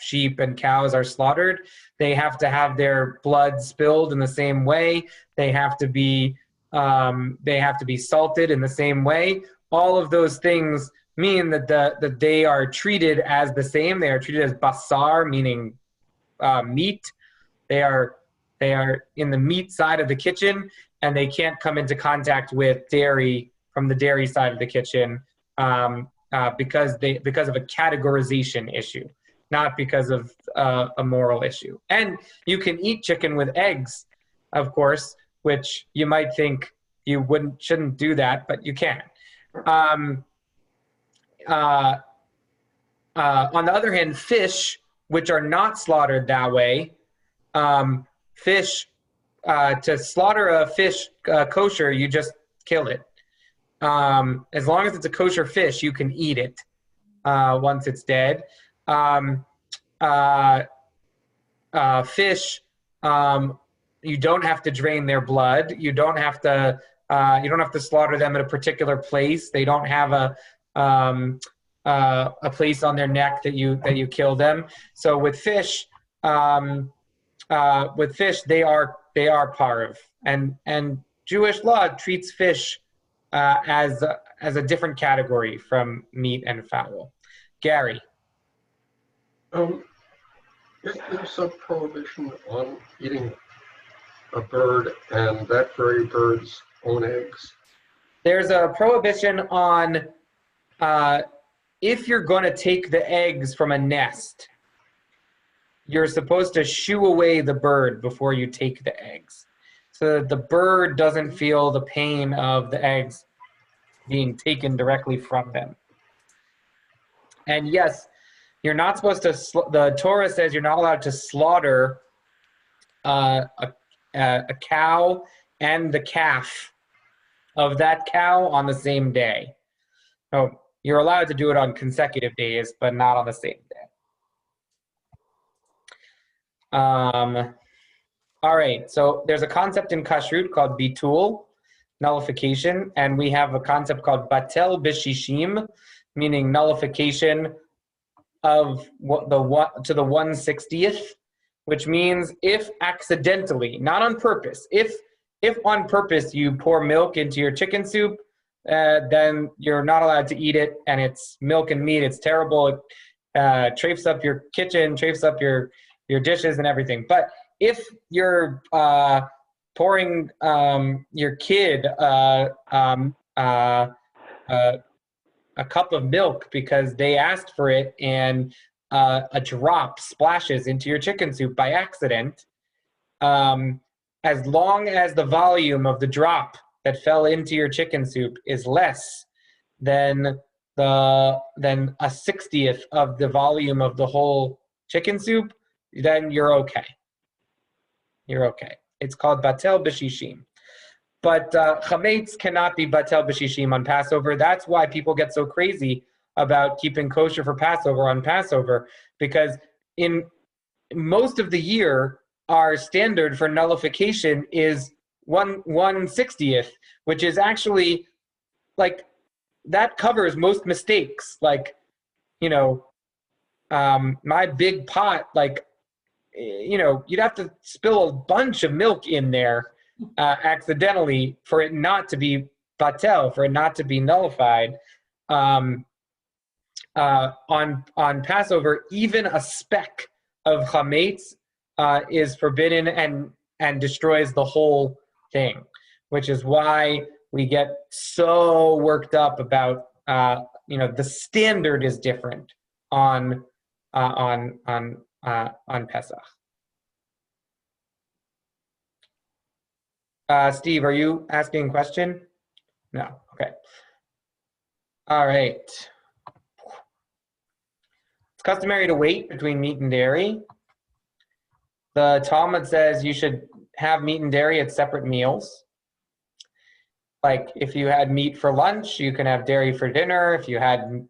sheep and cows, are slaughtered. They have to have their blood spilled in the same way. They have to be salted in the same way. All of those things mean that they are treated as the same. They are treated as basar, meaning meat. They are in the meat side of the kitchen, and they can't come into contact with dairy from the dairy side of the kitchen because of a categorization issue, not because of a moral issue. And you can eat chicken with eggs, of course, which you might think you shouldn't do that, but you can. On the other hand, fish, which are not slaughtered that way, to slaughter a fish kosher, you just kill it. As long as it's a kosher fish, you can eat it once it's dead. Fish, you don't have to drain their blood. You don't have to slaughter them at a particular place. They don't have a place on their neck that you kill them. So with fish, they are parv, and Jewish law treats fish as a different category from meat and fowl. Gary. Is there some prohibition on eating a bird and that very bird's own eggs? There's a prohibition on if you're going to take the eggs from a nest, you're supposed to shoo away the bird before you take the eggs, so that the bird doesn't feel the pain of the eggs being taken directly from them. And yes, you're not supposed to, the Torah says you're not allowed to slaughter a cow and the calf of that cow on the same day. So you're allowed to do it on consecutive days, but not on the same day. All right, so there's a concept in Kashrut called bitul, nullification, and we have a concept called batel b'shishim, meaning nullification of to the 1/60th, which means if accidentally, not on purpose, if on purpose you pour milk into your chicken soup, then you're not allowed to eat it, and it's milk and meat. It's terrible. It traipses up your kitchen, traipses up your dishes and everything. But if you're pouring your kid a cup of milk because they asked for it, and a drop splashes into your chicken soup by accident, as long as the volume of the drop that fell into your chicken soup is less than a 60th of the volume of the whole chicken soup, then you're okay. You're okay. It's called batel b'shishim. But chametz cannot be batel b'shishim on Passover. That's why people get so crazy about keeping kosher for Passover on Passover, because in most of the year, our standard for nullification is 1/60th, which is actually like, that covers most mistakes. Like, you know, my big pot, like, you know, you'd have to spill a bunch of milk in there accidentally for it not to be batel, for it not to be nullified. On Passover, even a speck of chametz is forbidden and destroys the whole thing, which is why we get so worked up about you know, the standard is different on Pesach. Steve, are you asking a question? No. Okay. All right. It's customary to wait between meat and dairy. The Talmud says you should have meat and dairy at separate meals. Like, if you had meat for lunch, you can have dairy for dinner. If you had,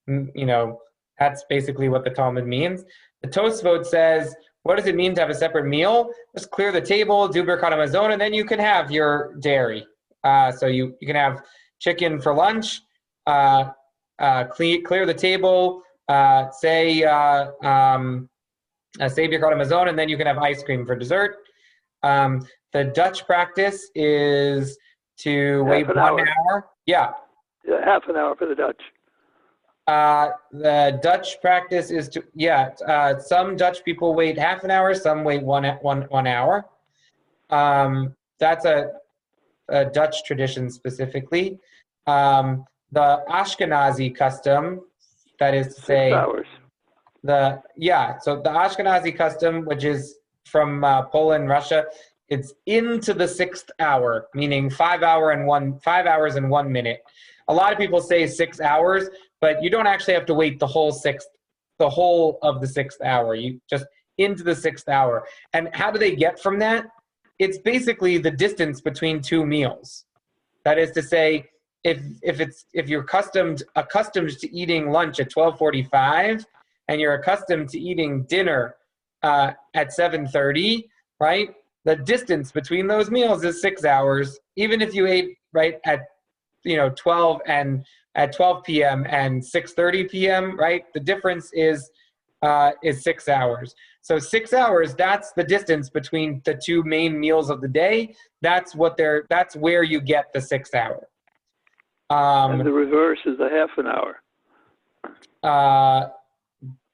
you know, that's basically what the Talmud means. The Tosfot says, what does it mean to have a separate meal? Just clear the table, do Birkat Hamazon, and then you can have your dairy. So you can have chicken for lunch, clear the table, say Birkat Hamazon, and then you can have ice cream for dessert. The Dutch practice is to wait 1 hour. Yeah. Half an hour for the Dutch. The Dutch practice is to, some Dutch people wait half an hour, some wait one hour. That's a Dutch tradition specifically. The Ashkenazi custom, that is to say, 6 hours. So the Ashkenazi custom, which is from Poland, Russia, it's into the 6th hour, meaning 5 hours and 1 minute. A lot of people say 6 hours, but you don't actually have to wait the whole of the 6th hour. You just into the 6th hour. And how do they get from that? It's basically the distance between two meals. That is to say, if you're accustomed to eating lunch at 12:45 and you're accustomed to eating dinner at 7:30, right? The distance between those meals is 6 hours. Even if you ate right at 12 p.m. and 6:30 p.m., right? The difference is 6 hours. So 6 hours, that's the distance between the two main meals of the day. That's where you get the 6 hour. And the reverse is a half an hour.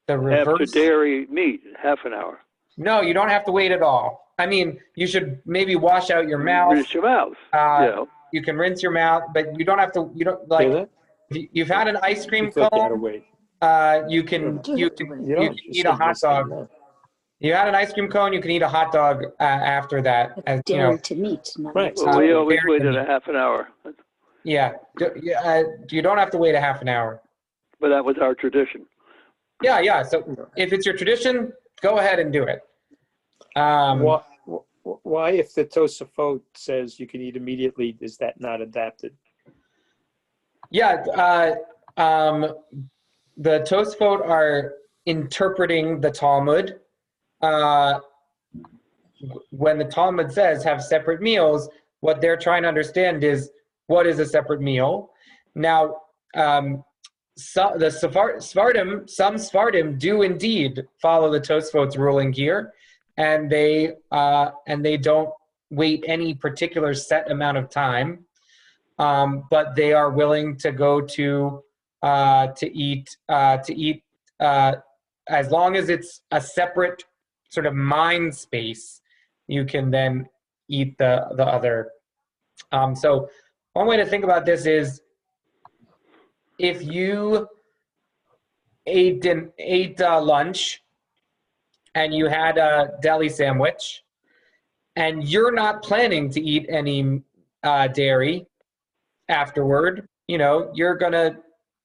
The reverse. After dairy meat, half an hour. No, you don't have to wait at all. I mean, you should maybe wash out your mouth. Rinse your mouth. Yeah. You can rinse your mouth, but you don't have to. You don't like. If you've had an ice cream cone. You can eat a hot dog. You had an ice cream cone. You can eat a hot dog after that. As you know, to meat. Right. Well, we always waited a half an hour. Yeah. You don't have to wait a half an hour. But that was our tradition. Yeah. So if it's your tradition, go ahead and do it. Why, if the Tosafot says you can eat immediately, is that not adapted? Yeah, the Tosafot are interpreting the Talmud. When the Talmud says have separate meals, what they're trying to understand is what is a separate meal. Now, some Sephardim do indeed follow the Tosafot's ruling here, and they don't wait any particular set amount of time, but they are willing to go to eat as long as it's a separate sort of mind space. You can then eat the other. So one way to think about this is if you ate lunch and you had a deli sandwich and you're not planning to eat any dairy afterward, you know, you're gonna,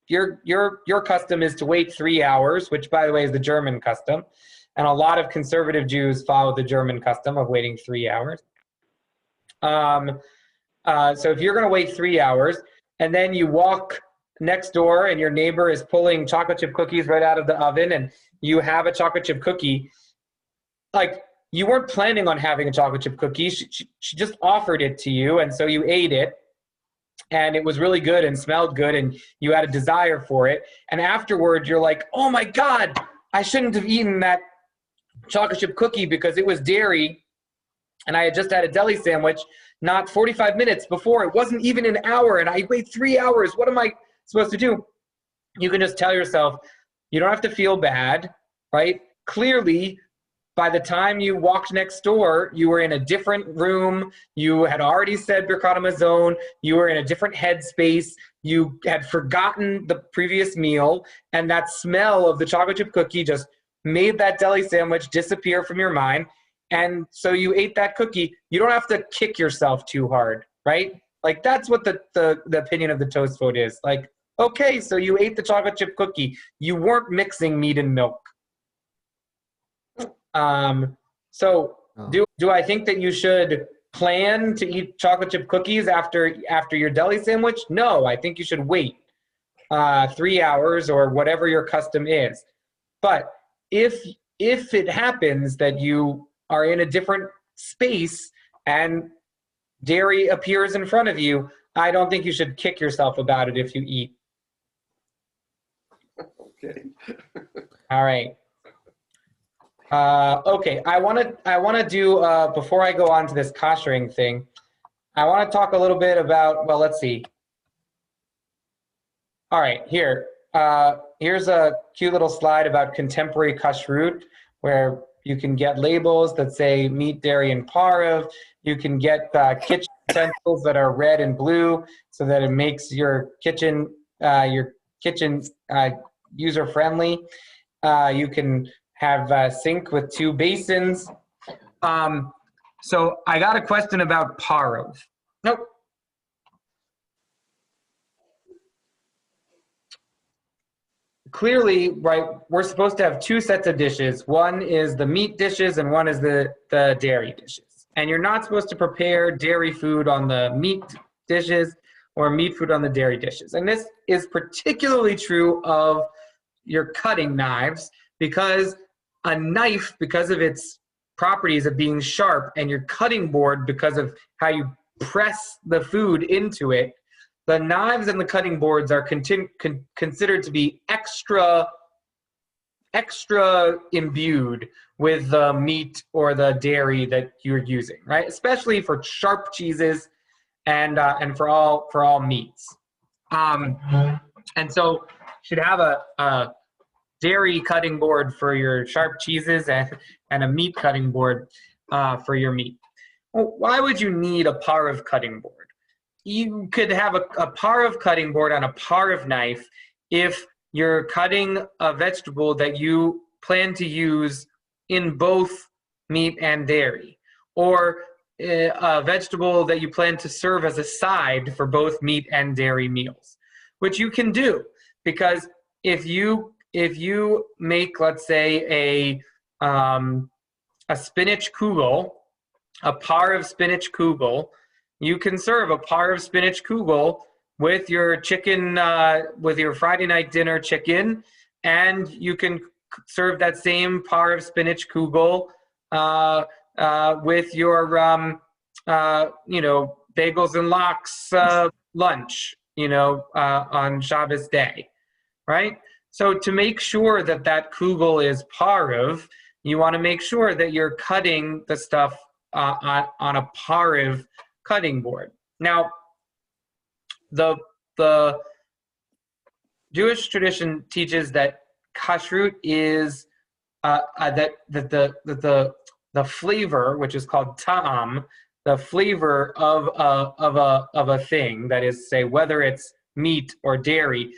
your custom is to wait 3 hours, which by the way is the German custom. And a lot of conservative Jews follow the German custom of waiting 3 hours. So if you're gonna wait 3 hours and then you walk next door and your neighbor is pulling chocolate chip cookies right out of the oven and you have a chocolate chip cookie, like you weren't planning on having a chocolate chip cookie. She just offered it to you, and so you ate it, and it was really good and smelled good, and you had a desire for it. And afterward, you're like, oh my God, I shouldn't have eaten that chocolate chip cookie because it was dairy, and I had just had a deli sandwich not 45 minutes before. It wasn't even an hour, and I wait 3 hours. What am I supposed to do? You can just tell yourself, you don't have to feel bad, right? Clearly, by the time you walked next door, you were in a different room. You had already said Birkat Hamazon. You were in a different headspace. You had forgotten the previous meal, and that smell of the chocolate chip cookie just made that deli sandwich disappear from your mind. And so you ate that cookie. You don't have to kick yourself too hard, right? Like that's what the opinion of the toast vote is. Like, okay, so you ate the chocolate chip cookie. You weren't mixing meat and milk. Do I think that you should plan to eat chocolate chip cookies after your deli sandwich? No, I think you should wait 3 hours or whatever your custom is. But if it happens that you are in a different space and dairy appears in front of you, I don't think you should kick yourself about it if you eat. Okay. All right. Okay, I want to do, before I go on to this koshering thing, I want to talk a little bit about, well, let's see. All right, here's a cute little slide about contemporary kashrut, where you can get labels that say meat, dairy, and pareve. You can get kitchen utensils that are red and blue so that it makes your kitchen user-friendly. You can have a sink with 2 basins. So I got a question about pareve. Nope. Clearly, right, we're supposed to have 2 sets of dishes. One is the meat dishes and one is the dairy dishes. And you're not supposed to prepare dairy food on the meat dishes or meat food on the dairy dishes. And this is particularly true of your cutting knives, because a knife, because of its properties of being sharp, and your cutting board, because of how you press the food into it, the knives and the cutting boards are considered to be extra imbued with the meat or the dairy that you're using, right? Especially for sharp cheeses and for all meats. And so you should have a dairy cutting board for your sharp cheeses and a meat cutting board for your meat. Well, why would you need a pareve cutting board? You could have a pareve cutting board on a pareve knife if you're cutting a vegetable that you plan to use in both meat and dairy, or a vegetable that you plan to serve as a side for both meat and dairy meals, which you can do, because if you make, let's say, a spinach kugel, a pareve spinach kugel, you can serve a pareve spinach kugel with your chicken, with your Friday night dinner chicken, and you can serve that same pareve spinach kugel with your, bagels and lox lunch, on Shabbos day, right? So to make sure that that kugel is pareve, you want to make sure that you're cutting the stuff on a pareve cutting board. Now, the Jewish tradition teaches that kashrut is that the flavor, which is called ta'am, the flavor of a thing, that is, say, whether it's meat or dairy,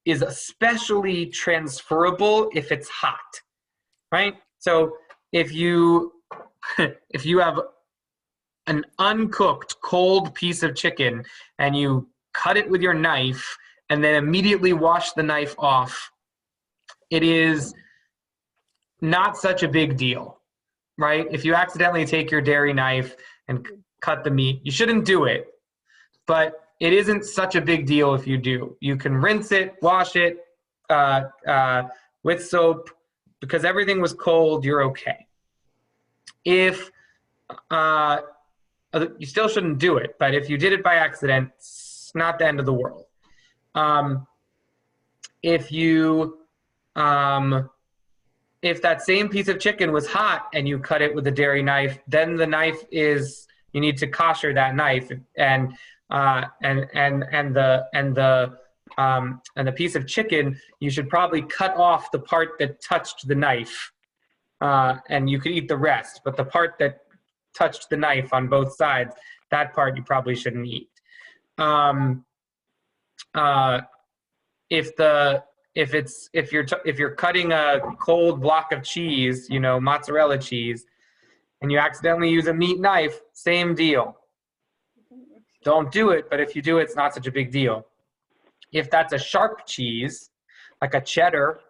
is especially transferable if it's hot, right? So if you have an uncooked, cold piece of chicken and you cut it with your knife and then immediately wash the knife off, it is not such a big deal, right? If you accidentally take your dairy knife and cut the meat, you shouldn't do it, but it isn't such a big deal if you do. You can rinse it, wash it with soap, because everything was cold, you're okay. If you still shouldn't do it, but if you did it by accident, it's not the end of the world. If that same piece of chicken was hot and you cut it with a dairy knife, then the knife is, you need to kosher that knife, and the piece of chicken, you should probably cut off the part that touched the knife, and you could eat the rest, but the part that touched the knife on both sides, that part you probably shouldn't eat. If you're cutting a cold block of cheese, mozzarella cheese, and you accidentally use a meat knife, same deal. Don't do it, but if you do it, it's not such a big deal. If that's a sharp cheese, like a cheddar,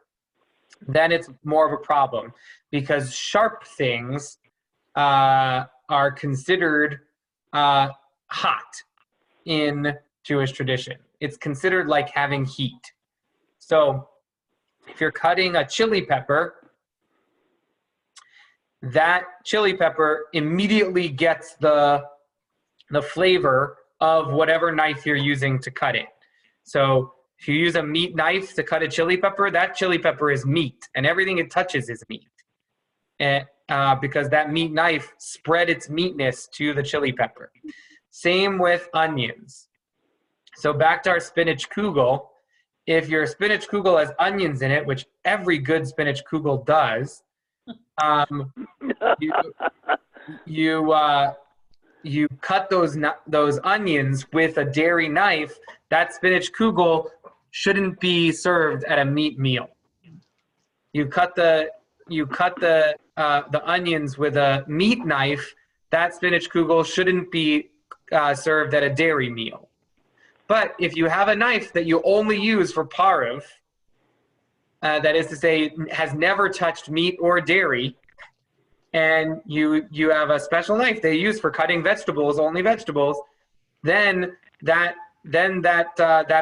then it's more of a problem, because sharp things are considered hot in Jewish tradition. It's considered like having heat. So if you're cutting a chili pepper, that chili pepper immediately gets the flavor of whatever knife you're using to cut it. So if you use a meat knife to cut a chili pepper, that chili pepper is meat, and everything it touches is meat. And because that meat knife spread its meatness to the chili pepper. Same with onions. So back to our spinach kugel. If your spinach kugel has onions in it, which every good spinach kugel does, you cut those onions with a dairy knife. That spinach kugel shouldn't be served at a meat meal. You cut the onions with a meat knife. That spinach kugel shouldn't be served at a dairy meal. But if you have a knife that you only use for parv, that is to say, has never touched meat or dairy, and you have a special knife they use for cutting vegetables, only vegetables, then that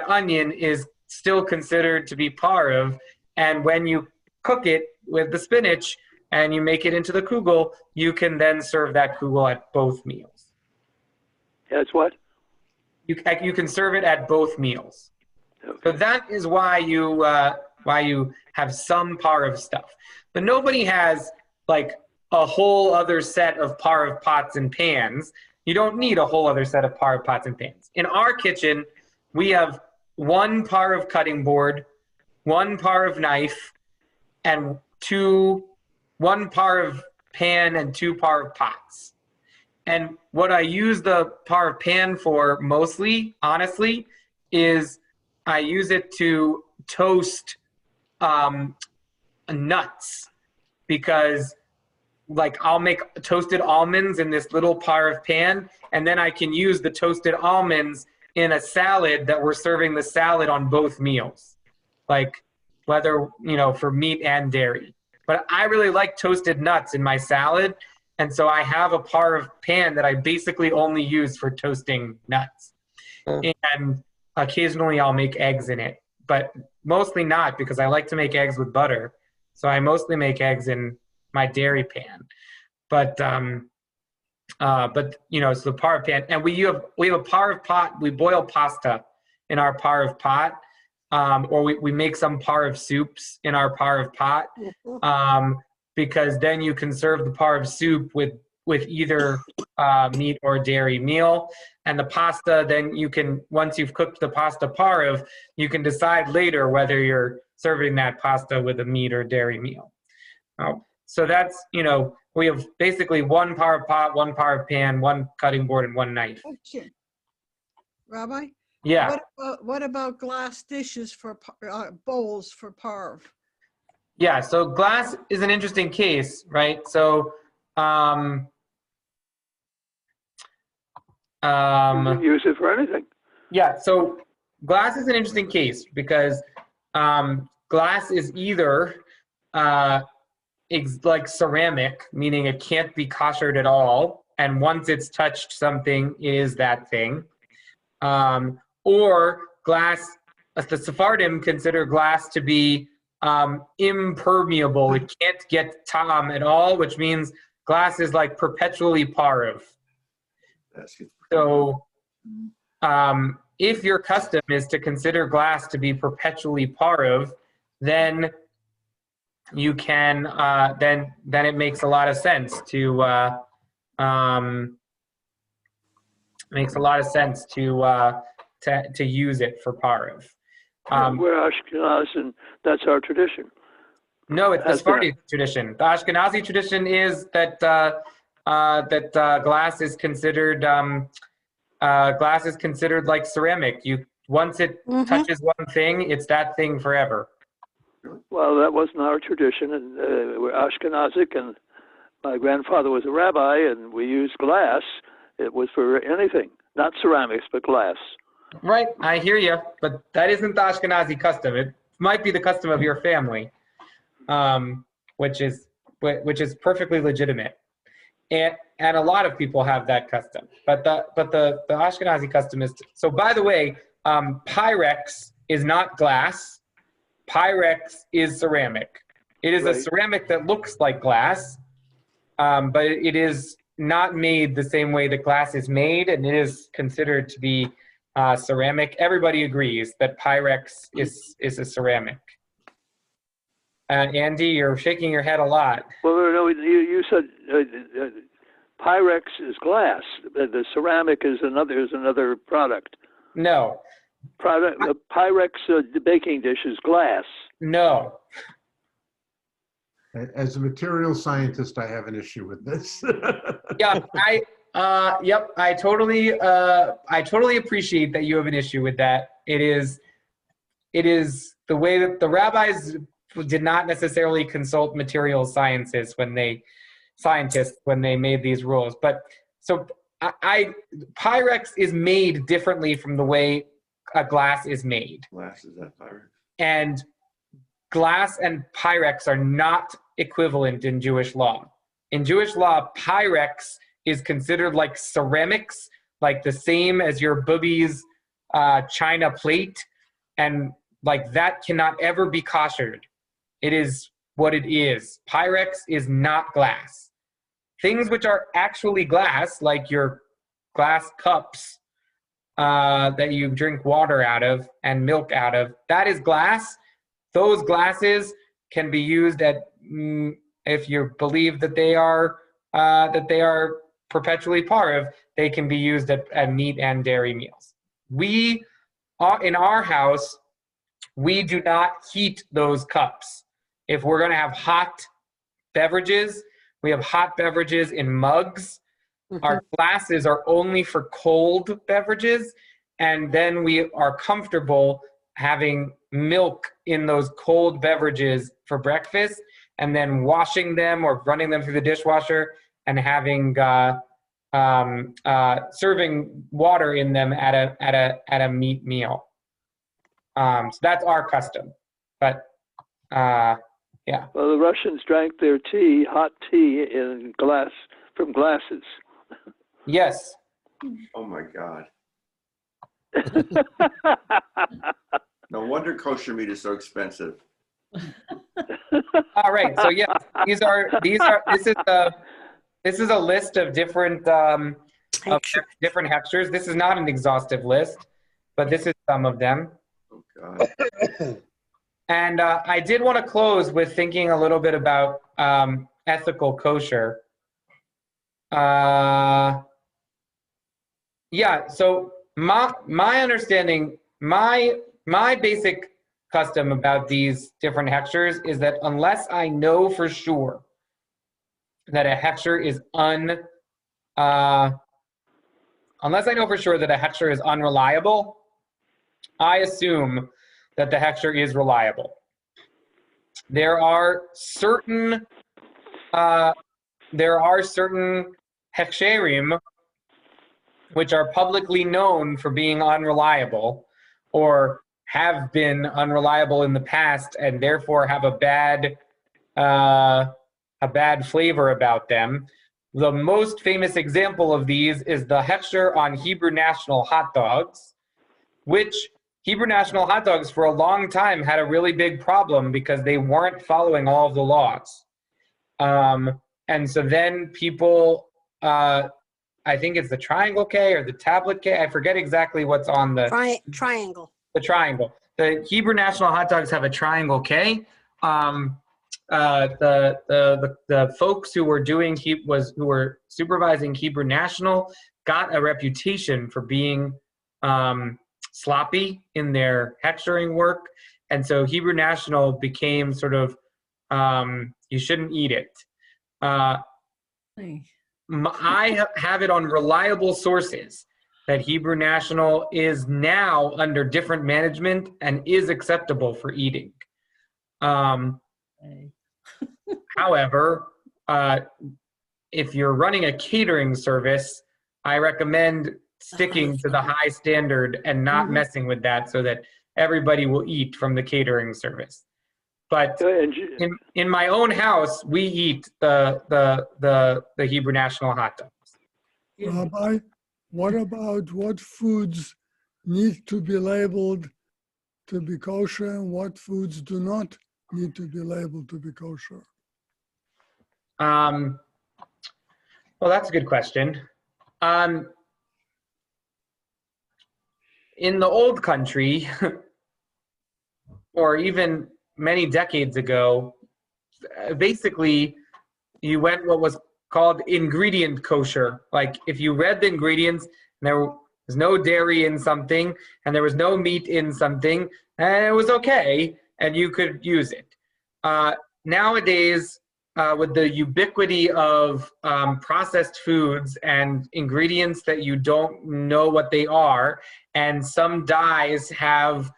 onion is still considered to be parv, and when you cook it with the spinach and you make it into the kugel, you can then serve that kugel at both meals. That's what? You can serve it at both meals. Okay. So that is why you have some parv stuff. But nobody has like a whole other set of parv pots and pans. You don't need a whole other set of parv pots and pans. In our kitchen, we have one parv cutting board, one parv knife, and one parv pan and two parv pots. And what I use the parv pan for mostly, honestly, is I use it to toast nuts, because like I'll make toasted almonds in this little parv pan, and then I can use the toasted almonds in a salad that we're serving the salad on both meals, like whether, for meat and dairy. But I really like toasted nuts in my salad, and so I have a parv pan that I basically only use for toasting nuts. And occasionally I'll make eggs in it, but mostly not, because I like to make eggs with butter. So I mostly make eggs in my dairy pan. But so the parv pan, and we have a parv pot. We boil pasta in our parv pot, or we make some parv soups in our parv pot. Because then you can serve the parv soup with either meat or dairy meal. And the pasta, then you can, once you've cooked the pasta parv, you can decide later whether you're serving that pasta with a meat or dairy meal. So that's, we have basically one parv pot, one parv pan, one cutting board, and one knife. Question. Rabbi? Yeah. What about glass dishes for bowls for parv? Yeah, so glass is an interesting case, right? So You can use it for anything. Yeah, so glass is an interesting case because glass is either like ceramic, meaning it can't be koshered at all, and once it's touched something, it is that thing. Or glass, the Sephardim consider glass to be impermeable. It can't get tam at all, which means glass is like perpetually parv. So if your custom is to consider glass to be perpetually parv, then you can then it makes a lot of sense to to use it for parv. We're Ashkenaz, and that's our tradition. No, it's the Sephardi tradition. The Ashkenazi tradition is that glass is considered like ceramic. Once it touches one thing, it's that thing forever. Well, that wasn't our tradition, and we're Ashkenazic, and my grandfather was a rabbi, and we used glass. It was for anything, not ceramics, but glass. Right, I hear you, but that isn't the Ashkenazi custom. It might be the custom of your family, which is perfectly legitimate, and a lot of people have that custom. But the Ashkenazi custom is so. By the way, Pyrex is not glass. Pyrex is ceramic. It is a ceramic that looks like glass, but it is not made the same way that glass is made, and it is considered to be ceramic. Everybody agrees that Pyrex is a ceramic. Andy, you're shaking your head a lot. Well, no, you said Pyrex is glass. The ceramic is another product. No. Pyrex baking dish is glass. No. As a material scientist, I have an issue with this. Yeah, I totally appreciate that you have an issue with that. It is the way that the rabbis did not necessarily consult material scientists when they made these rules. But so Pyrex is made differently from the way a glass is made. Glass is that Pyrex. And glass and Pyrex are not equivalent in Jewish law. In Jewish law, Pyrex is considered like ceramics, like the same as your booby's china plate, and like that cannot ever be koshered. It is what it is. Pyrex is not glass. Things which are actually glass, like your glass cups that you drink water out of and milk out of, that is glass. Those glasses can be used at, if you believe that they are perpetually parv, they can be used at meat and dairy meals. We, in our house, we do not heat those cups. If we're going to have hot beverages, we have hot beverages in mugs. Our glasses are only for cold beverages, and then we are comfortable having milk in those cold beverages for breakfast, and then washing them or running them through the dishwasher and having serving water in them at a meat meal. So that's our custom. But yeah. Well, the Russians drank their tea, hot tea, in glass from glasses. Yes. Oh my God. No wonder kosher meat is so expensive. All right. So yeah, this is a list of different different textures. This is not an exhaustive list, but this is some of them. Oh God. And I did want to close with thinking a little bit about ethical kosher. Yeah, so my understanding, my basic custom about these different hechshers is that unless I know for sure that a hechsher is unreliable, I assume that the hechsher is reliable. There are certain hechsherim which are publicly known for being unreliable or have been unreliable in the past and therefore have a bad flavor about them. The most famous example of these is the hechsher on Hebrew National hot dogs, which Hebrew National hot dogs for a long time had a really big problem because they weren't following all of the laws. And so then people, I think it's the triangle K or the tablet K, I forget exactly what's on the triangle. The triangle. The Hebrew National hot dogs have a triangle K. The folks who were who were supervising Hebrew National got a reputation for being sloppy in their hechshering work, and so Hebrew National became sort of you shouldn't eat it. I have it on reliable sources that Hebrew National is now under different management and is acceptable for eating. However, if you're running a catering service, I recommend sticking to the high standard and not messing with that so that everybody will eat from the catering service. But in my own house, we eat the Hebrew National hot dogs. Rabbi, what about what foods need to be labeled to be kosher and what foods do not need to be labeled to be kosher? Well, that's a good question. In the old country, or even many decades ago, basically you went what was called ingredient kosher. Like if you read the ingredients, and there was no dairy in something, and there was no meat in something, and it was okay, and you could use it. Nowadays, with the ubiquity of processed foods and ingredients that you don't know what they are, and some dyes have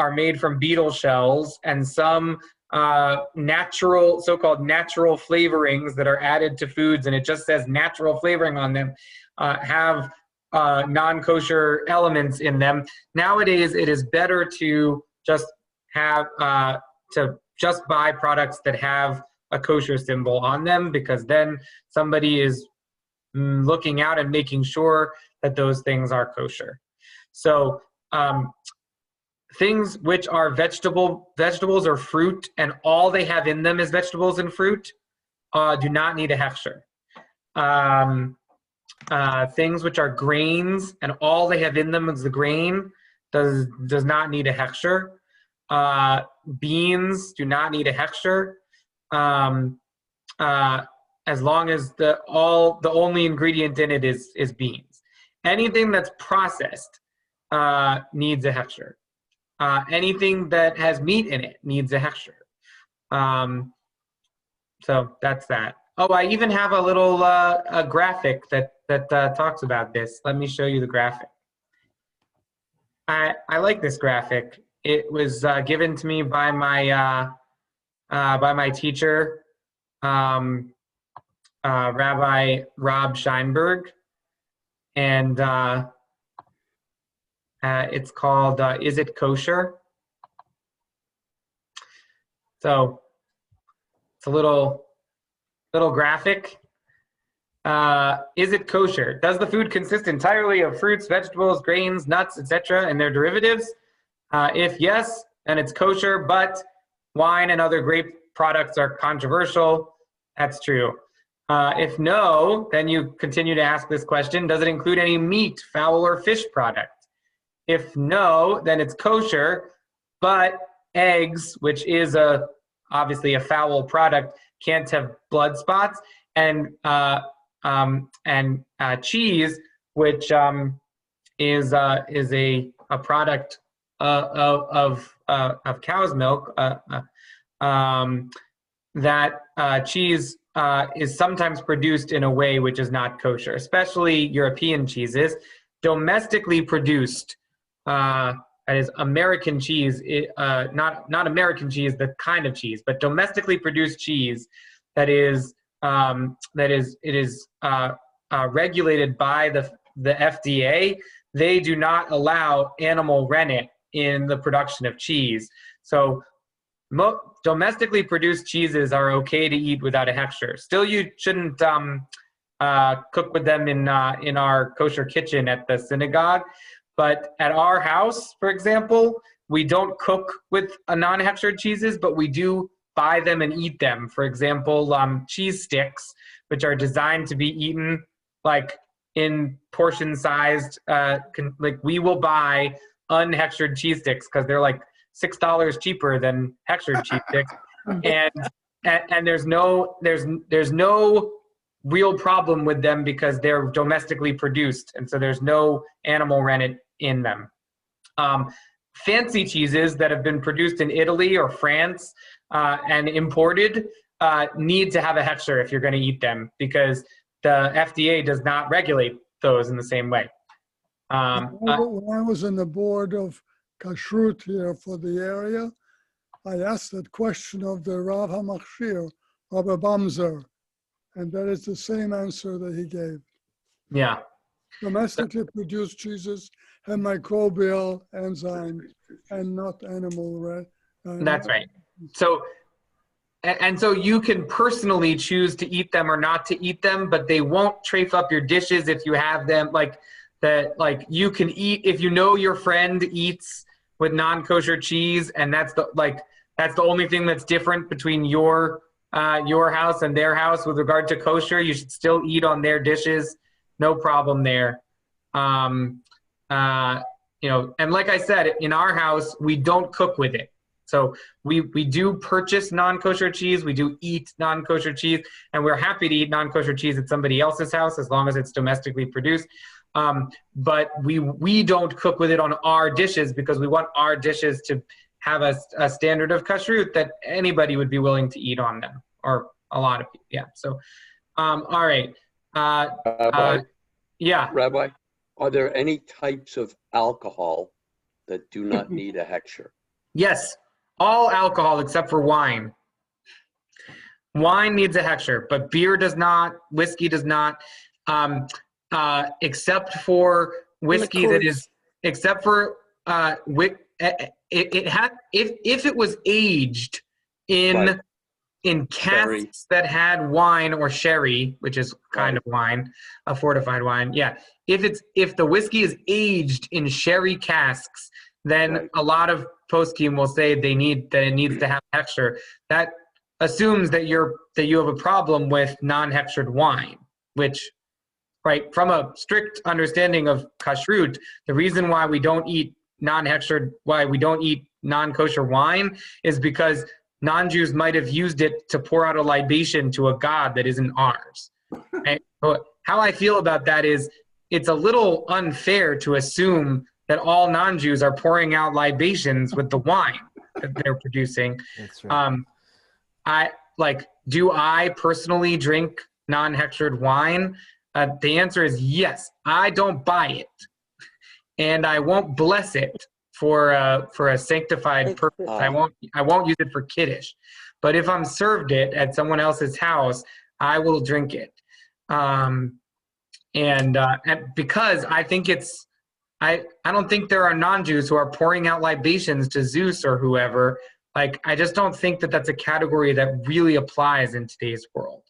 are made from beetle shells, and some natural, so-called natural flavorings that are added to foods, and it just says natural flavoring on them, have non-kosher elements in them. Nowadays, it is better to just have just buy products that have a kosher symbol on them, because then somebody is looking out and making sure that those things are kosher. So things which are vegetables or fruit, and all they have in them is vegetables and fruit, do not need a hechsher. Things which are grains and all they have in them is the grain does not need a hechsher. Beans do not need a hechsher, as long as the only ingredient in it is beans. Anything that's processed needs a hechsher. Anything that has meat in it needs a hechsher. So that's that. Oh, I even have a little a graphic that talks about this. Let me show you the graphic. I like this graphic. It was given to me by my teacher, Rabbi Rob Scheinberg, and it's called "Is It Kosher?" So it's a little graphic. Is it kosher? Does the food consist entirely of fruits, vegetables, grains, nuts, etc., and their derivatives? If yes, then it's kosher, but wine and other grape products are controversial. That's true. If no, then you continue to ask this question: does it include any meat, fowl, or fish product? If no, then it's kosher, but eggs, which is obviously a fowl product, can't have blood spots, and cheese, which is a product of cow's milk. That cheese is sometimes produced in a way which is not kosher, especially European cheeses. Domestically produced, that is American cheese, not American cheese, the kind of cheese, but domestically produced cheese that is regulated by the FDA, they do not allow animal rennet in the production of cheese. So domestically produced cheeses are okay to eat without a hechsher. Still, you shouldn't cook with them in our kosher kitchen at the synagogue. But at our house, for example, we don't cook with non-hechshered cheeses, but we do buy them and eat them. For example, cheese sticks, which are designed to be eaten like in portion-sized. Like we will buy unhechshered cheese sticks because they're like $6 cheaper than hechshered cheese sticks, and there's no real problem with them because they're domestically produced, and so there's no animal rennet in them. Fancy cheeses that have been produced in Italy or France and imported need to have a hechsher if you're going to eat them, because the FDA does not regulate those in the same way. When I was on the board of Kashrut here for the area, I asked that question of the Rav HaMachshir, Rabbi Bamzer, and that is the same answer that he gave. Yeah. Domestically produced cheeses have microbial enzymes and not animal red. That's right. So, and so you can personally choose to eat them or not to eat them, but they won't trafe up your dishes if you have them. Like you can eat if you know your friend eats with non-kosher cheese, and that's the only thing that's different between your house and their house with regard to kosher. You should still eat on their dishes, no problem there. And like I said, in our house we don't cook with it. So we do purchase non-kosher cheese, we do eat non-kosher cheese, and we're happy to eat non-kosher cheese at somebody else's house as long as it's domestically produced. But we don't cook with it on our dishes because we want our dishes to have a standard of kashrut that anybody would be willing to eat on them, or a lot of people. Yeah. So, all right. Rabbi, yeah. Rabbi, are there any types of alcohol that do not need a hechsher? Yes, all alcohol except for wine. Wine needs a hechsher, but beer does not. Whiskey does not. Except for whiskey that is, except for if it was aged in casks that had wine or sherry, which is kind of wine, a fortified wine. Yeah, if the whiskey is aged in sherry casks, then a lot of poskim will say it needs to have hechsher. That assumes that you have a problem with non-hechshered wine, which, right, from a strict understanding of kashrut, the reason why we don't eat non-hechshered, why we don't eat non-kosher wine is because non-Jews might have used it to pour out a libation to a god that isn't ours. Right? So how I feel about that is it's a little unfair to assume that all non-Jews are pouring out libations with the wine that they're producing. That's right. Do I personally drink non-hechshered wine? The answer is yes. I don't buy it, and I won't bless it for a sanctified purpose. I won't use it for kiddush. But if I'm served it at someone else's house, I will drink it. And because I think I don't think there are non-Jews who are pouring out libations to Zeus or whoever. Like, I just don't think that that's a category that really applies in today's world.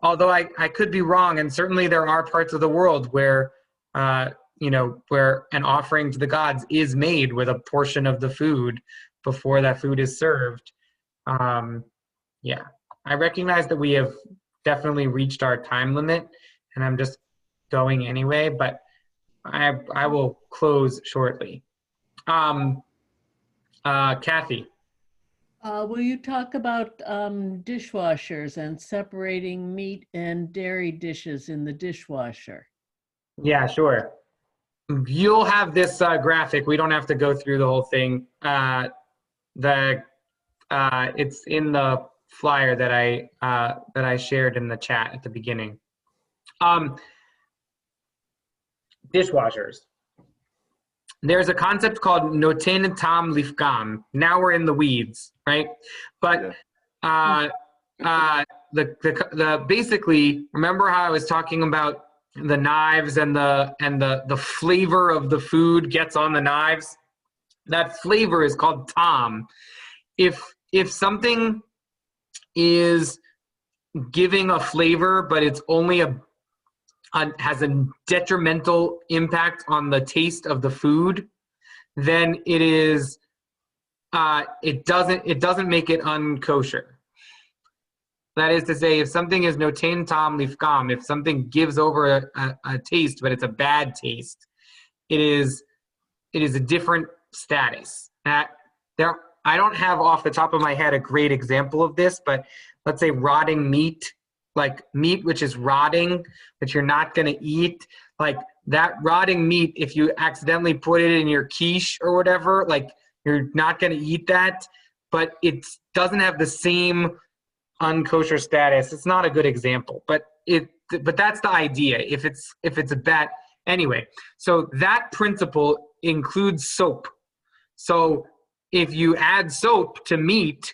Although I could be wrong, and certainly there are parts of the world where, where an offering to the gods is made with a portion of the food before that food is served. Yeah, I recognize that we have definitely reached our time limit, and I'm just going anyway, but I will close shortly. Kathy. Will you talk about dishwashers and separating meat and dairy dishes in the dishwasher? Yeah, sure. You'll have this graphic. We don't have to go through the whole thing. It's in the flyer that I shared in the chat at the beginning. Dishwashers. There's a concept called noten tam lifgam. Now we're in the weeds, right? But basically, remember how I was talking about the knives and the flavor of the food gets on the knives? That flavor is called tom. If something is giving a flavor, but it's only has a detrimental impact on the taste of the food, then it is it doesn't make it unkosher. That is to say, if something is notain tam lifkam, if something gives over a taste, but it's a bad taste, it is a different status. I don't have off the top of my head a great example of this, but let's say rotting meat, like meat which is rotting, which you're not going to eat, like that rotting meat, if you accidentally put it in your quiche or whatever, like you're not going to eat that, but it doesn't have the same unkosher status. It's not a good example, but that's the idea. If it's a bad, anyway, so that principle includes soap. So if you add soap to meat,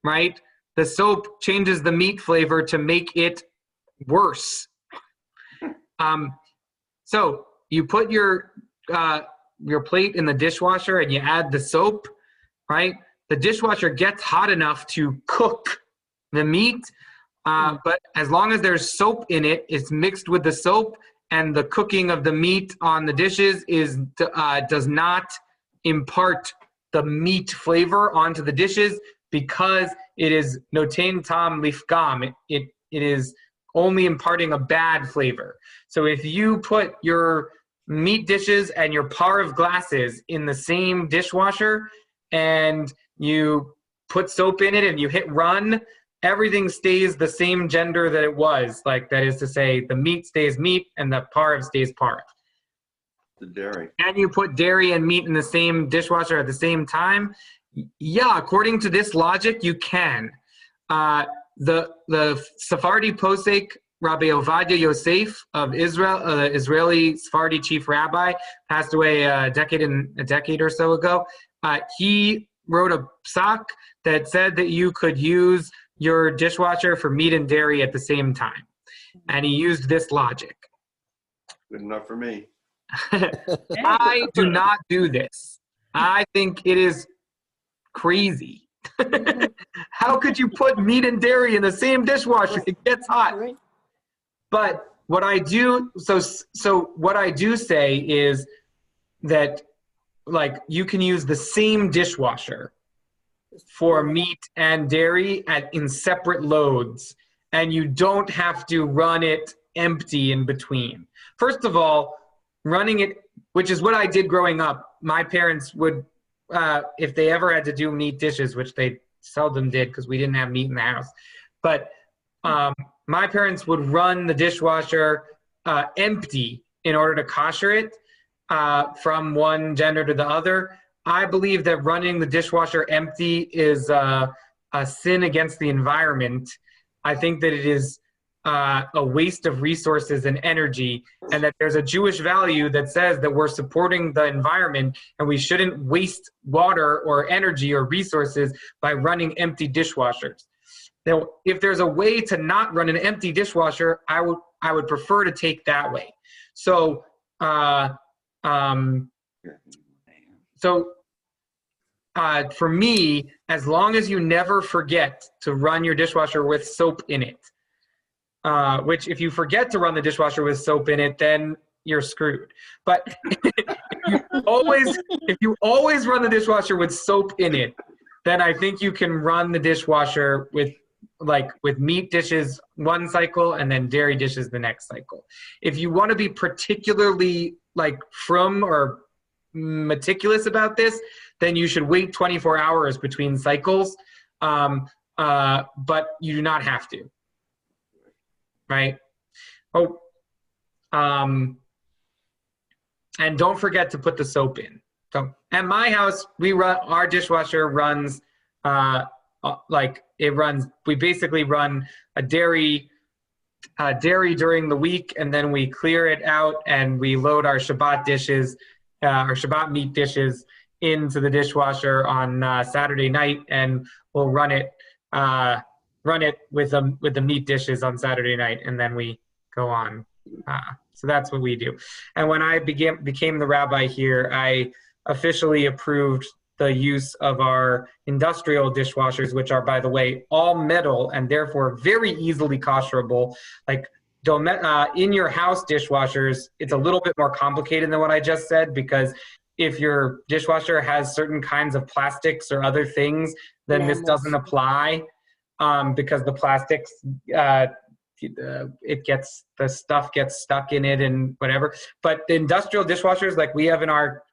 right, the soap changes the meat flavor to make it worse. So you put your plate in the dishwasher and you add the soap, right? The dishwasher gets hot enough to cook the meat, but as long as there's soap in it, it's mixed with the soap, and the cooking of the meat on the dishes does not impart the meat flavor onto the dishes, because it is notain tam lifgam. It is only imparting a bad flavor. So if you put your meat dishes and your parv glasses in the same dishwasher and you put soap in it and you hit run, everything stays the same gender that it was. Like, that is to say, the meat stays meat and the parv stays parv. The dairy. And you put dairy and meat in the same dishwasher at the same time? Yeah, according to this logic, you can. The Sephardi posek, Rabbi Ovadia Yosef of Israel, the Israeli Sephardi chief rabbi, passed away a decade or so ago. He wrote a psak that said that you could use your dishwasher for meat and dairy at the same time. And he used this logic. Good enough for me. I do not do this. I think it is crazy. How could you put meat and dairy in the same dishwasher? It gets hot. But what I do, so what I do say is that, like, you can use the same dishwasher for meat and dairy in separate loads, and you don't have to run it empty in between. First of all, running it, which is what I did growing up, my parents would, if they ever had to do meat dishes, which they seldom did because we didn't have meat in the house, but my parents would run the dishwasher empty in order to kosher it from one gender to the other. I believe that running the dishwasher empty is a sin against the environment. I think that it is a waste of resources and energy, and that there's a Jewish value that says that we're supporting the environment and we shouldn't waste water or energy or resources by running empty dishwashers. Now, if there's a way to not run an empty dishwasher, I would prefer to take that way. So, for me, as long as you never forget to run your dishwasher with soap in it, which if you forget to run the dishwasher with soap in it, then you're screwed. But if you always run the dishwasher with soap in it, then I think you can run the dishwasher with meat dishes one cycle and then dairy dishes the next cycle. If you want to be particularly frum or meticulous about this, then you should wait 24 hours between cycles, but you do not have to, right? And don't forget to put the soap in. So at my house, our dishwasher runs, we basically run a dairy during the week, and then we clear it out and we load our Shabbat dishes, our Shabbat meat dishes into the dishwasher on Saturday night, and we'll run it run it with the meat dishes on Saturday night, and then we go on. So that's what we do. And when I became the rabbi here, I officially approved the use of our industrial dishwashers, which are, by the way, all metal and therefore very easily kosherable. Like in your house dishwashers, it's a little bit more complicated than what I just said, because if your dishwasher has certain kinds of plastics or other things, then this doesn't apply, because the plastics, the stuff gets stuck in it and whatever. But the industrial dishwashers, like we have in our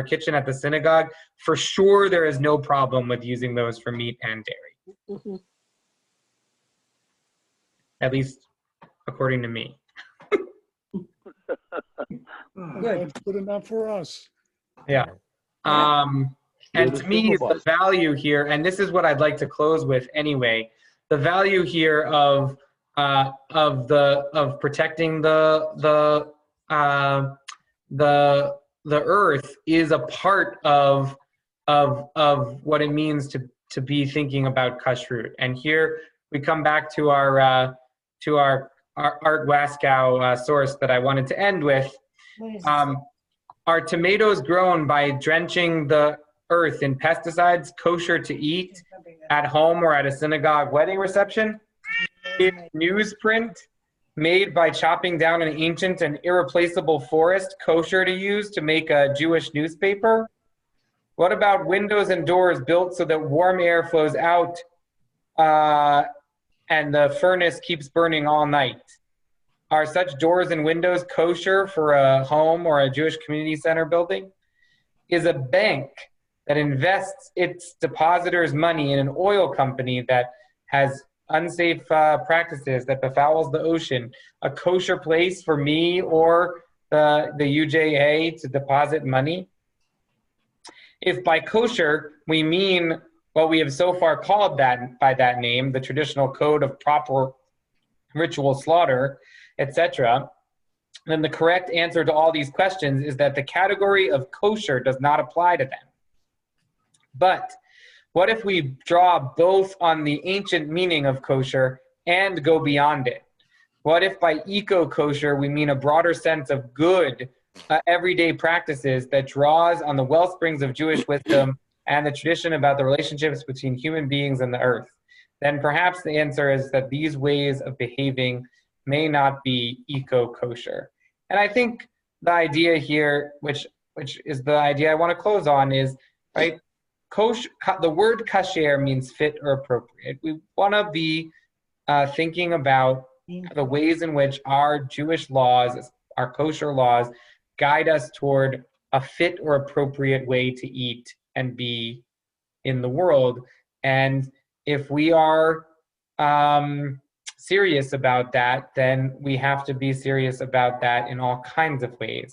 kitchen at the synagogue, for sure there is no problem with using those for meat and dairy. Mm-hmm. At least according to me. Good. Good enough for us. Yeah. And to me, the value here, and this is what I'd like to close with anyway, the value here of protecting the earth is a part of what it means to be thinking about kashrut. And here we come back to our Art Waskow source that I wanted to end with. Are tomatoes grown by drenching the earth in pesticides kosher to eat at home or at a synagogue wedding reception? Is newsprint made by chopping down an ancient and irreplaceable forest kosher to use to make a Jewish newspaper? What about windows and doors built so that warm air flows out and the furnace keeps burning all night? Are such doors and windows kosher for a home or a Jewish community center building? Is a bank that invests its depositors' money in an oil company that has unsafe practices that befouls the ocean a kosher place for me or the UJA to deposit money? If by kosher we mean what we have so far called that by that name, the traditional code of proper ritual slaughter, etc., then the correct answer to all these questions is that the category of kosher does not apply to them. But what if we draw both on the ancient meaning of kosher and go beyond it? What if by eco-kosher we mean a broader sense of good, everyday practices that draws on the wellsprings of Jewish wisdom and the tradition about the relationships between human beings and the earth? Then perhaps the answer is that these ways of behaving may not be eco-kosher. And I think the idea here, which is the idea I want to close on, is, right, kosher, the word kasher means fit or appropriate. We want to be thinking about the ways in which our Jewish laws, our kosher laws, guide us toward a fit or appropriate way to eat and be in the world. And if we are serious about that, then we have to be serious about that in all kinds of ways,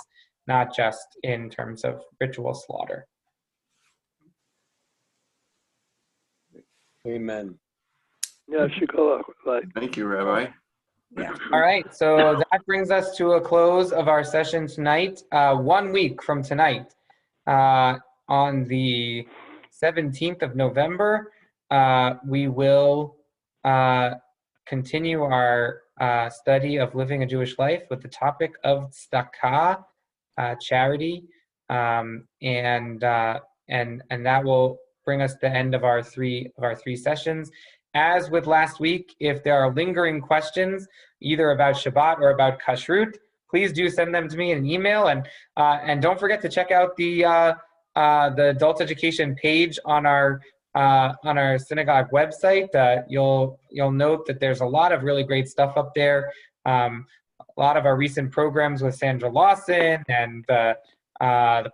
not just in terms of ritual slaughter. Amen. Yeah, thank you, Rabbi. Yeah. All right, so that brings us to a close of our session tonight. 1 week from tonight, on the 17th of November, we will continue our study of living a Jewish life with the topic of tzedakah, charity, and that will bring us to the end of our three sessions. As with last week, if there are lingering questions, either about Shabbat or about Kashrut, please do send them to me in an email, and don't forget to check out the adult education page on our synagogue website. You'll note that there's a lot of really great stuff up there. A lot of our recent programs with Sandra Lawson and the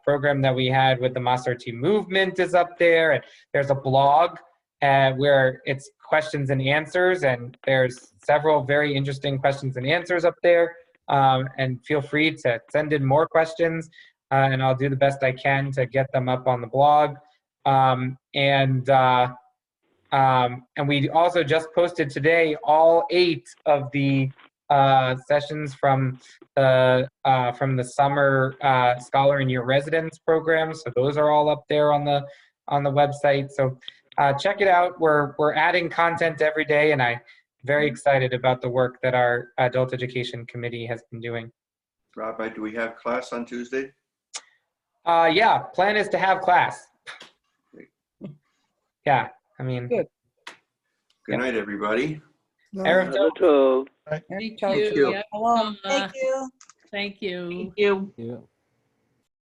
program that we had with the Masarti movement is up there. And there's a blog where it's questions and answers, and there's several very interesting questions and answers up there. And feel free to send in more questions, and I'll do the best I can to get them up on the blog. And we also just posted today all 8 of the sessions from the summer Scholar in Your Residence program. So those are all up there on the website. So check it out. We're adding content every day, and I'm very excited about the work that our Adult Education Committee has been doing. Rabbi, do we have class on Tuesday? Yeah, plan is to have class. Yeah, I mean. Good. Good night, everybody. Erev Tov. Thank you. you. Yeah, Thank you. Thank you. Thank you. Yeah.